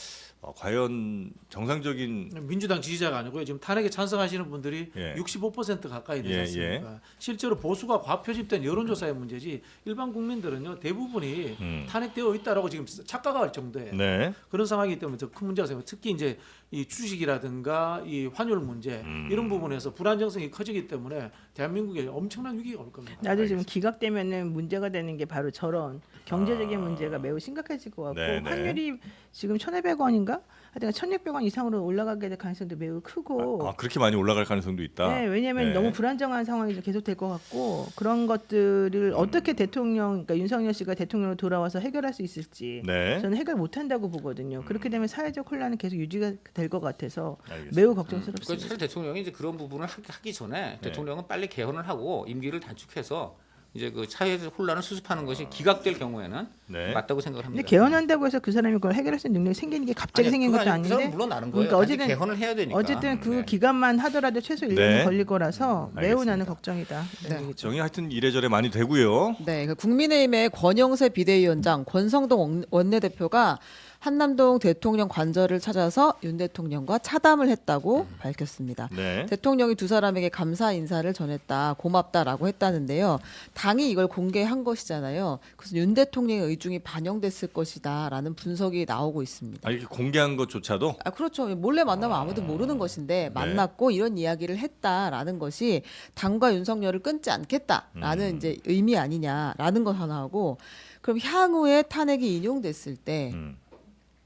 C: 과연 정상적인
E: 민주당 지지자가 아니고요. 지금 탄핵에 찬성하시는 분들이
C: 예.
E: 65% 가까이 되지
C: 예,
E: 않습니까? 실제로 보수가 과표집된 여론조사의 문제지 일반 국민들은요 대부분이 탄핵되어 있다라고 지금 착각할 정도예요.
C: 네.
E: 그런 상황이기 때문에 더 큰 문제가 생깁니다. 특히 이제 이 주식이라든가 이 환율 문제 이런 부분에서 불안정성이 커지기 때문에 대한민국에 엄청난 위기가 올 겁니다.
F: 나도 지금 기각되면은 문제가 되는 게 바로 저런 경제적인 문제가 매우 심각해질 것 같고
C: 네네.
F: 환율이 지금 1,200원인가? 하여튼 1,600원 이상으로 올라가게 될 가능성도 매우 크고
C: 그렇게 많이 올라갈 가능성도 있다.
F: 네, 왜냐하면
C: 네.
F: 너무 불안정한 상황이 좀 계속될 것 같고 그런 것들을 어떻게 그러니까 윤석열 씨가 대통령으로 돌아와서 해결할 수 있을지
C: 네.
F: 저는 해결 못한다고 보거든요. 그렇게 되면 사회적 혼란은 계속 유지가 될 것 같아서
C: 알겠습니다.
F: 매우
B: 그래서
F: 걱정스럽습니다.
B: 사실 대통령이 이제 그런 부분을 하기 전에 대통령은 빨리 개헌을 하고 임기를 단축해서 이제 그 사회적 혼란을 수습하는 것이 기각될 경우에는
C: 네.
B: 맞다고 생각을 합니다.
F: 근데 개헌한다고 해서 그 사람이 그걸 해결할 수 있는 능력이 생기는 게 갑자기 생긴 것도
B: 그
F: 아닌데
B: 사람 물론 나는 거예요.
F: 그러니까
B: 어쨌든 개헌을 해야 되니까.
F: 어쨌든 그
B: 네.
F: 기간만 하더라도 최소 1년은
C: 네.
F: 걸릴 거라서 매우
C: 알겠습니다.
F: 나는 걱정이다.
A: 네.
C: 정이 하여튼 이래저래 많이 되고요.
A: 네, 그 국민의힘의 권영세 비대위원장, 권성동 원내대표가 한남동 대통령 관저를 찾아서 윤 대통령과 차담을 했다고 밝혔습니다.
C: 네.
A: 대통령이 두 사람에게 감사 인사를 전했다, 고맙다라고 했다는데요. 당이 이걸 공개한 것이잖아요. 그래서 윤 대통령의 의중이 반영됐을 것이다라는 분석이 나오고 있습니다.
C: 이렇게 공개한 것조차도
A: 그렇죠. 몰래 만나면 아무도 모르는 것인데 만났고 이런 이야기를 했다라는 것이 당과 윤석열을 끊지 않겠다라는 이제 의미 아니냐라는 것 하나하고 그럼 향후에 탄핵이 인용됐을 때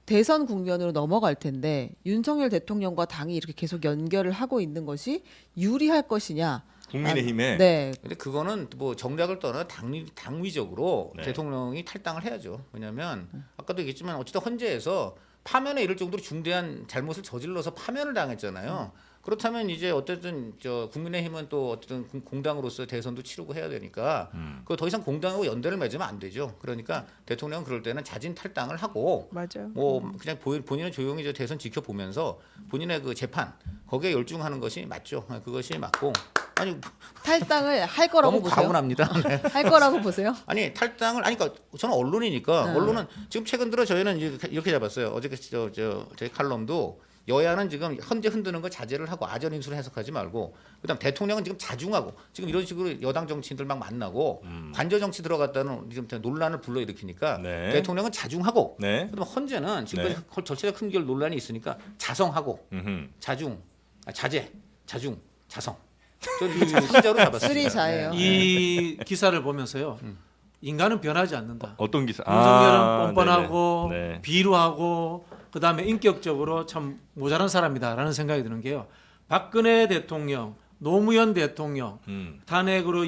A: 대선 국면으로 넘어갈 텐데 윤석열 대통령과 당이 이렇게 계속 연결을 하고 있는 것이 유리할 것이냐?
C: 국민의힘에
A: 네.
B: 근데 그거는 뭐 정략을 떠나 당위적으로
C: 네.
B: 대통령이 탈당을 해야죠. 왜냐하면 아까도 얘기했지만 어쨌든 헌재에서 파면에 이를 정도로 중대한 잘못을 저질러서 파면을 당했잖아요. 그렇다면 이제 어쨌든 국민의힘은 또 어쨌든 공당으로서 대선도 치르고 해야 되니까 그 더 이상 공당하고 연대를 맺으면 안 되죠. 그러니까 대통령은 그럴 때는 자진 탈당을 하고
F: 맞아요.
B: 뭐 그냥 본인은 조용히 이제 대선 지켜보면서 본인의 그 재판 거기에 열중하는 것이 맞죠. 그것이 맞고 아니
A: 탈당을 할 거라고
B: 너무
A: 보세요?
B: 과분합니다. 네.
A: 할 거라고 보세요?
B: 아니 탈당을 그러니까 저는 언론이니까 언론은 지금 최근 들어 저희는 이제 이렇게 잡았어요. 어저께 저희 칼럼도 여야는 지금 현재 흔드는 거 자제를 하고 아전 인수를 해석하지 말고 그다음 대통령은 지금 자중하고 지금 이런 식으로 여당 정치인들 막 만나고 관저 정치 들어갔다는 지금 논란을 불러일으키니까
C: 네.
B: 대통령은 자중하고
C: 네.
B: 그다음 헌재는 지금까지 절차적 한결 논란이 있으니까 자성하고 자제, 자중, 자성. 저는 이 숫자로 잡았습니다.
A: 쓰리자예요.
E: 이 기사를 보면서요. 인간은 변하지 않는다.
C: 어떤 기사?
E: 윤석열은 뻔뻔하고
C: 네네. 네.
E: 비루하고 그다음에 인격적으로 참 모자란 사람이다라는 생각이 드는 게요. 박근혜 대통령, 노무현 대통령 탄핵으로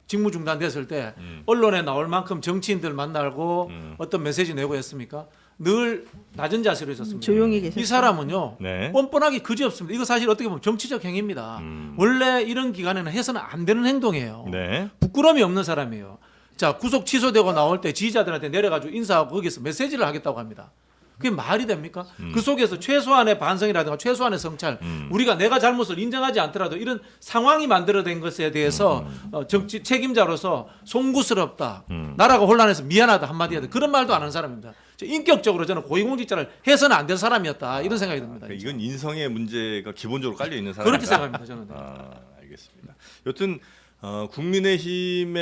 E: 직무 중단됐을 때 언론에 나올 만큼 정치인들 만나고 어떤 메시지 내고 했습니까? 늘 낮은 자세로 있었습니다.
F: 조용히 계셨어요.
E: 이 사람은요.
C: 네.
E: 뻔뻔하기 그지없습니다. 이거 사실 어떻게 보면 정치적 행위입니다. 원래 이런 기간에는 해서는 안 되는 행동이에요.
C: 네.
E: 부끄러움이 없는 사람이에요. 자, 구속 취소되고 나올 때 지지자들한테 내려가지고 인사하고 거기서 메시지를 하겠다고 합니다. 그게 말이 됩니까? 그 속에서 최소한의 반성이라든가 최소한의 성찰, 우리가 내가 잘못을 인정하지 않더라도 이런 상황이 만들어낸 것에 대해서 정치 책임자로서 송구스럽다, 나라가 혼란해서 미안하다 한마디 해야 돼. 그런 말도 안 하는 사람입니다. 인격적으로 저는 고위공직자를 해서는 안 될 사람이었다 이런 생각이 듭니다.
C: 그러니까 이건 인성의 문제가 기본적으로 깔려 있는 사람.
E: 그렇게 생각합니다 저는.
C: 알겠습니다. 여튼 국민의힘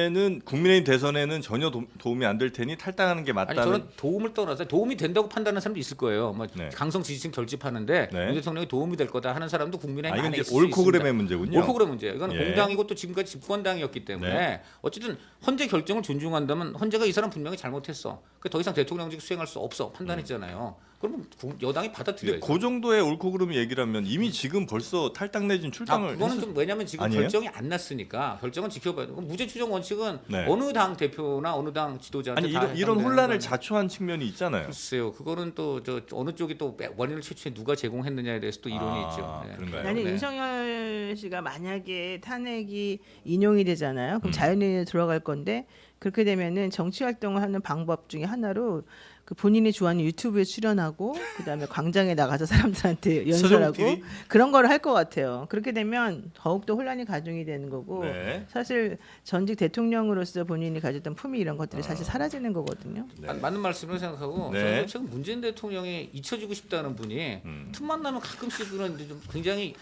C: 대선에는 전혀 도움이 안 될 테니 탈당하는 게
B: 아니
C: 맞다는.
B: 저는 도움을 떠나서 도움이 된다고 판단하는 사람도 있을 거예요. 뭐
C: 네.
B: 강성 지지층 결집하는데
C: 네.
B: 윤 대통령이 도움이 될 거다 하는 사람도 국민의힘
C: 이건
B: 안에
C: 이제
B: 있을 수
C: 옳고
B: 있습니다.
C: 그름의 문제군요.
B: 옳고 그름의 문제예요. 이건
C: 예.
B: 공당이고 또 지금까지 집권당이었기 때문에
C: 네.
B: 어쨌든 헌재 결정을 존중한다면 헌재가 이 사람 분명히 잘못했어. 더 이상 대통령직 수행할 수 없어 판단했잖아요. 그러면 여당이
C: 근데
B: 받아들여야죠.
C: 그 정도의 옳고 그름의 얘기라면 이미 지금 벌써 탈당 내진 출당을
B: 그거는 좀 왜냐하면 지금
C: 아니에요?
B: 결정이 안 났으니까 결정은 지켜봐야 돼. 무죄 추정 원칙은
C: 네.
B: 어느 당 대표나 어느 당 지도자한테
C: 아니
B: 다
C: 이런
B: 해당되는
C: 혼란을
B: 거는
C: 자초한 측면이 있잖아요.
B: 글쎄요, 그거는 또 저 어느 쪽이 또 원인을 최초에 누가 제공했느냐에 대해서 또 이론이 있죠. 네.
C: 그런가요?
F: 아니
B: 네.
F: 윤석열 씨가 만약에 탄핵이 인용이 되잖아요. 그럼 자연인에 들어갈 건데 그렇게 되면은 정치 활동을 하는 방법 중에 하나로 그 본인이 좋아하는 유튜브에 출연하고 그다음에 광장에 나가서 사람들한테 연설하고
E: 서정
F: 그런 거를 할 것 같아요. 그렇게 되면 더욱더 혼란이 가중이 되는 거고
C: 네.
F: 사실 전직 대통령으로서 본인이 가졌던 품위 이런 것들이 사실 사라지는 거거든요.
B: 맞는 말씀을 생각하고
C: 네.
B: 저는 지금 문재인 대통령이 잊혀지고 싶다는 분이 틈만 나면 가끔씩은 이제 좀 굉장히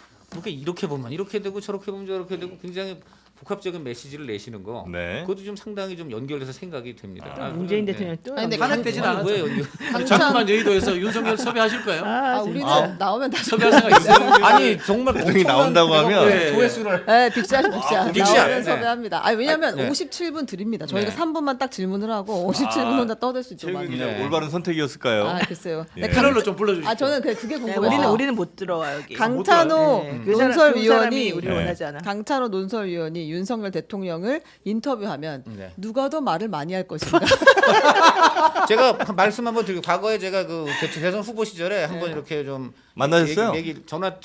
B: 이렇게 보면 이렇게 되고 저렇게 보면 저렇게 되고 굉장히 복합적인 메시지를 내시는 거
C: 네.
B: 그것도 좀 상당히 좀 연결해서 생각이 됩니다.
F: 문재인 대통령 또
A: 아니, 근데
E: 탄핵되진
B: 아니,
E: 않았죠.
B: 왜 연결?
E: 잠깐만 여의도에서 윤석열 섭외하실 거예요?
A: 우리는
C: 아.
A: 나오면 다
E: 섭외할 생각 있어요?
B: 아니 정말
C: 대통령이 나온다고 하면
E: 네.
B: 조회수를
A: 네, 빅샷
B: 빅샷.
A: 나오면
B: 네.
A: 섭외합니다. 아니 왜냐면
B: 네.
A: 57분 드립니다. 저희가
B: 네.
A: 3분만 딱 질문을 하고 57분 혼자 떠들 수 있도록
C: 최근에
A: 합니다.
B: 네.
C: 올바른 선택이었을까요?
A: 아 글쎄요.
C: 예.
A: 네,
E: 패널로 좀 불러주시죠.
A: 저는 그게
F: 네,
A: 궁금해요.
F: 우리는 못 들어와 여기.
A: 강찬호
F: 네, 그 사람이
A: 논설위원이
F: 우리를
C: 네.
F: 원하지 않아.
A: 강찬호 논설위원이 윤석열 대통령을 인터뷰하면
B: 네.
A: 누가 더 말을 많이 할 것인가?
B: 제가 말씀 한번 드리고 과거에 제가 그 대선 후보 시절에 한번 이렇게 좀
C: 만나셨어요?
B: 전화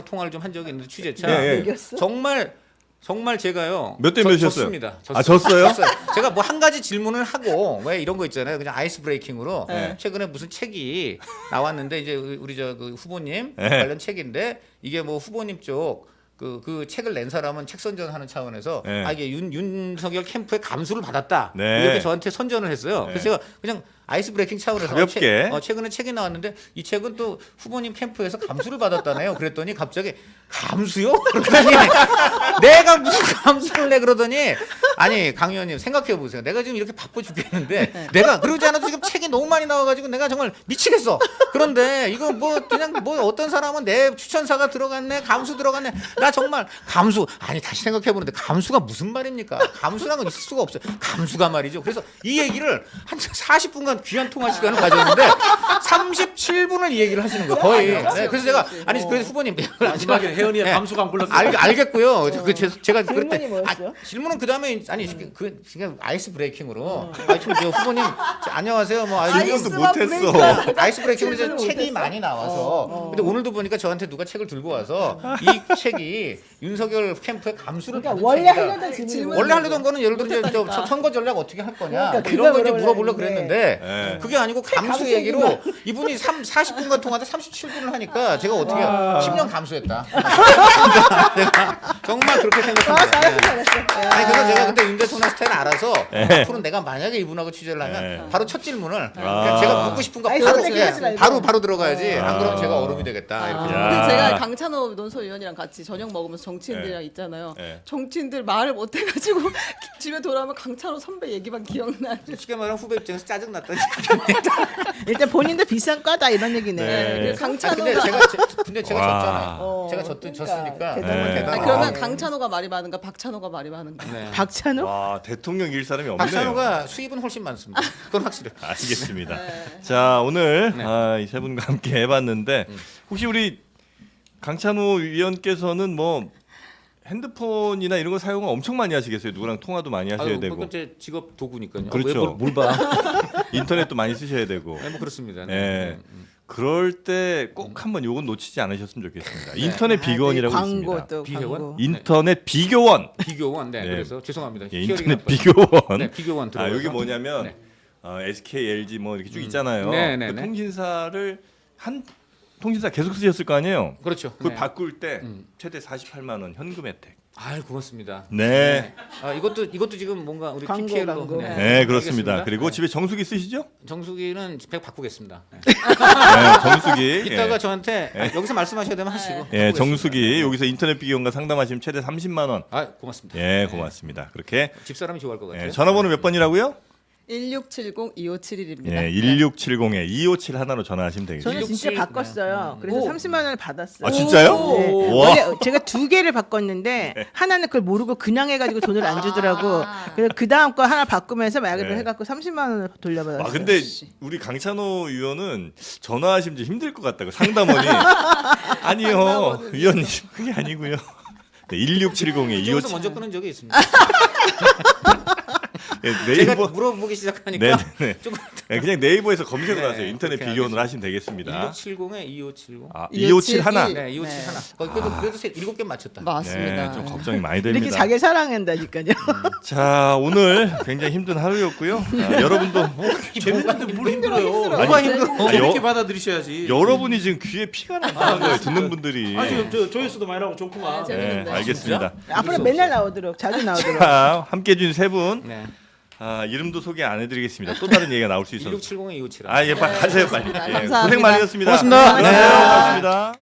B: 통화를 좀 한 적이 있는데 취재차
C: 예, 예.
A: 이겼어?
B: 정말 제가요
C: 몇 대 몇이었어요?
B: 졌습니다.
C: 아, 졌어요?
B: 제가 뭐 한 가지 질문을 하고 왜 이런 거 있잖아요. 그냥 아이스 브레이킹으로
C: 네.
B: 최근에 무슨 책이 나왔는데 이제 우리 저 그 후보님
C: 네.
B: 관련 책인데 이게 뭐 후보님 쪽 그 책을 낸 사람은 책 선전하는 차원에서
C: 네.
B: 이게 윤석열 캠프의 감수를 받았다
C: 네.
B: 이렇게 저한테 선전을 했어요.
C: 네.
B: 그래서 제가 그냥 아이스 브레이킹 차원에서
C: 가볍게.
B: 최근에 책이 나왔는데 이 책은 또 후보님 캠프에서 감수를 받았다네요. 그랬더니 갑자기 감수요? 그러더니 내가 무슨 감수를 내 그러더니 아니 강 의원님 생각해 보세요. 내가 지금 이렇게 바빠 죽겠는데 내가 그러지 않아도 지금 책이 너무 많이 나와가지고 내가 정말 미치겠어. 그런데 이거 뭐 그냥 뭐 어떤 사람은 내 추천사가 들어갔네, 감수 들어갔네. 나 정말 감수 아니 다시 생각해 보는데 감수가 무슨 말입니까? 감수라는 건 있을 수가 없어요. 감수가 말이죠. 그래서 이 얘기를 한 40분간 귀한 통화 시간을 가졌는데 37분을 이 얘기를 하시는 거예요. 거의. 네, 그래서 제가 아니 그래서 후보님
E: 마지막에 혜연이의
B: 네.
E: 감수가 안 굴렀어요.
B: 알겠고요. 제가
F: 질문이
B: 그랬더니
F: 뭐였어요?
B: 질문은 그다음에 아니 그 지금 아이스 브레이킹으로 후보님 안녕하세요. 뭐
C: 질문도 못했어.
B: 아이스 브레이킹으로 이제
F: 질문을
B: 책이 많이 나와서 근데 오늘도 보니까 저한테 누가 책을 들고 와서 이 책이 윤석열 캠프의 감수를 받은
F: 원래
B: 책이다.
F: 하려던 질문
B: 원래 하려던 거는 예를 들어 이제 저 선거 전략 어떻게 할 거냐
F: 그러니까
B: 뭐 이런 거 이제
F: 그걸
B: 물어보려고
F: 물어보려고
B: 그랬는데
C: 네.
B: 그게 아니고 감수 얘기로 이분이 40분간 통화도 37분을 하니까 제가 어떻게 10년 감수했다. 내가 정말 그렇게 생각합니다.
F: 잘했어.
B: 아니 그래서 제가 근데 윤 대통령 스타일은 알아서 앞으로 내가 만약에 이분하고 취재를 하면 바로 첫 질문을 그러니까 제가 묻고 싶은 거
F: 아니,
B: 바로
F: 선택하지 말고.
B: 바로 들어가야지. 안 그러면 제가 얼음이 되겠다. 이렇게.
C: 야.
A: 근데 제가 강찬호 논설위원이랑 같이 저녁 먹으면서 정치인들이랑 있잖아요.
C: 네.
A: 정치인들 말을 못 해가지고 집에 돌아오면 강찬호 선배 얘기만 기억나요.
B: 쉽게 말하면 후배 입장에서 짜증 났다.
F: 일단 본인도 비싼 과다 이런 얘기네.
C: 네.
A: 그래서
B: 근데
A: 강찬호가
B: 제가
C: 와.
B: 졌잖아요. 제가 졌으니까
C: 네.
B: 대단한
A: 아니, 그러면 강찬호가 말이 많은가 박찬호가 말이 많은가?
B: 네.
F: 박찬호?
C: 와 대통령 일 사람이 없네요.
B: 박찬호가 수입은 훨씬 많습니다. 그건 확실해요.
C: 알겠습니다. 자 오늘 이 세 분과 함께 해봤는데 혹시 우리 강찬호 위원께서는 뭐 핸드폰이나 이런 거 사용을 엄청 많이 하시겠어요? 누구랑 통화도 많이 하셔야
B: 아유,
C: 되고
B: 제 직업 도구니까요.
C: 그렇죠.
B: 뭘 봐?
C: 인터넷도 많이 쓰셔야 되고.
B: 네, 뭐 그렇습니다. 네.
C: 예. 그럴 때 꼭 한번 요건 놓치지 않으셨으면 좋겠습니다. 인터넷 비교원이라고
F: 광고
C: 있습니다.
F: 또
B: 비회원?
F: 광고.
C: 인터넷 비교원.
B: 비교원. 네.
C: 네.
B: 그래서 죄송합니다.
C: 예,
B: 히어링이
C: 인터넷
B: 나빠서.
C: 비교원.
B: 네, 비교원 들어가서.
C: 여기 뭐냐면
B: 네.
C: SK, LG 뭐 이렇게 쭉 있잖아요.
B: 네, 네,
C: 그
B: 네.
C: 통신사를 한 통신사 계속 쓰셨을 거 아니에요.
B: 그렇죠.
C: 그걸
B: 네.
C: 바꿀 때 최대 48만 원 현금 혜택.
B: 아유, 고맙습니다.
C: 네.
B: 이것도 지금 뭔가 우리
F: 광고,
B: PPL로
F: 광고.
C: 네, 그렇습니다.
B: 알겠습니다.
C: 그리고 집에 정수기 쓰시죠?
B: 정수기는 100 바꾸겠습니다. 네.
C: 네, 정수기.
B: 이따가
C: 예.
B: 저한테 여기서 말씀하셔야 되면 하시고.
C: 예,
B: 바꾸겠습니다.
C: 정수기 여기서 인터넷 비교원과 상담하시면 최대 30만 원.
B: 아, 고맙습니다.
C: 예, 고맙습니다. 그렇게
B: 집사람이 좋아할 것 같아요.
C: 예, 전화번호 몇 번이라고요?
A: 1670-2571입니다.
C: 예, 1670-2571 하나로 전화하시면 되겠습니다.
F: 저는 진짜
B: 167.
F: 바꿨어요. 그래서
A: 오.
F: 30만 원을 받았어요.
C: 아, 진짜요?
F: 네.
C: 와.
F: 원래 제가 두 개를 바꿨는데 하나는 그걸 모르고 그냥 해가지고 돈을 안 주더라고. 그래서 그 다음 거 하나 바꾸면서 마약을
C: 네.
F: 해갖고 30만 원을 돌려받았어요.
C: 아 근데 우리 강찬호 의원은 전화하시면 좀 힘들 것 같다고 상담원이 아니요 위원님 그게 아니고요. 네, 1670에
B: 이쪽에서
C: 25
B: 먼저 끊은 적이 있습니다.
C: 네이버
B: 제가 물어보기 시작하니까
C: 네네
B: 조금
C: 네, 그냥 네이버에서 검색을
B: 네,
C: 하세요. 인터넷
B: 그렇게
C: 비교원을 하시면 되겠습니다.
B: 1670에 2570.
C: 아, 2571 하나.
B: 네, 2571 하나. 그래도 7개 맞췄다.
A: 맞습니다.
C: 네, 좀 걱정이 많이
F: 이렇게
C: 됩니다.
F: 자기 사랑한다니까요.
C: 자 오늘 굉장히 힘든 하루였고요. 여러분도
E: 재밌는데 뭘 힘들어요?
B: 뭐가 힘들어?
E: 재밌게
C: 여-
E: 받아들이셔야지.
C: 여러분이 지금 귀에 피가 난다는 거예요. 듣는 분들이.
E: 아 지금 저 조회수도 많이 나고 좋구만.
A: 네,
C: 네,
A: 재밌는데.
C: 알겠습니다.
F: 앞으로 맨날 나오도록 자주 나오도록.
C: 자 함께 해준 세 분.
B: 네.
C: 이름도 소개 안 해드리겠습니다. 또 다른 얘기가 나올 수 있어서.
B: 1670에 2571.
C: 예, 빨리 가세요, 빨리. 예,
A: 감사합니다.
C: 고생 많으셨습니다.
B: 고맙습니다.
C: 네,
B: 네.
C: 고맙습니다.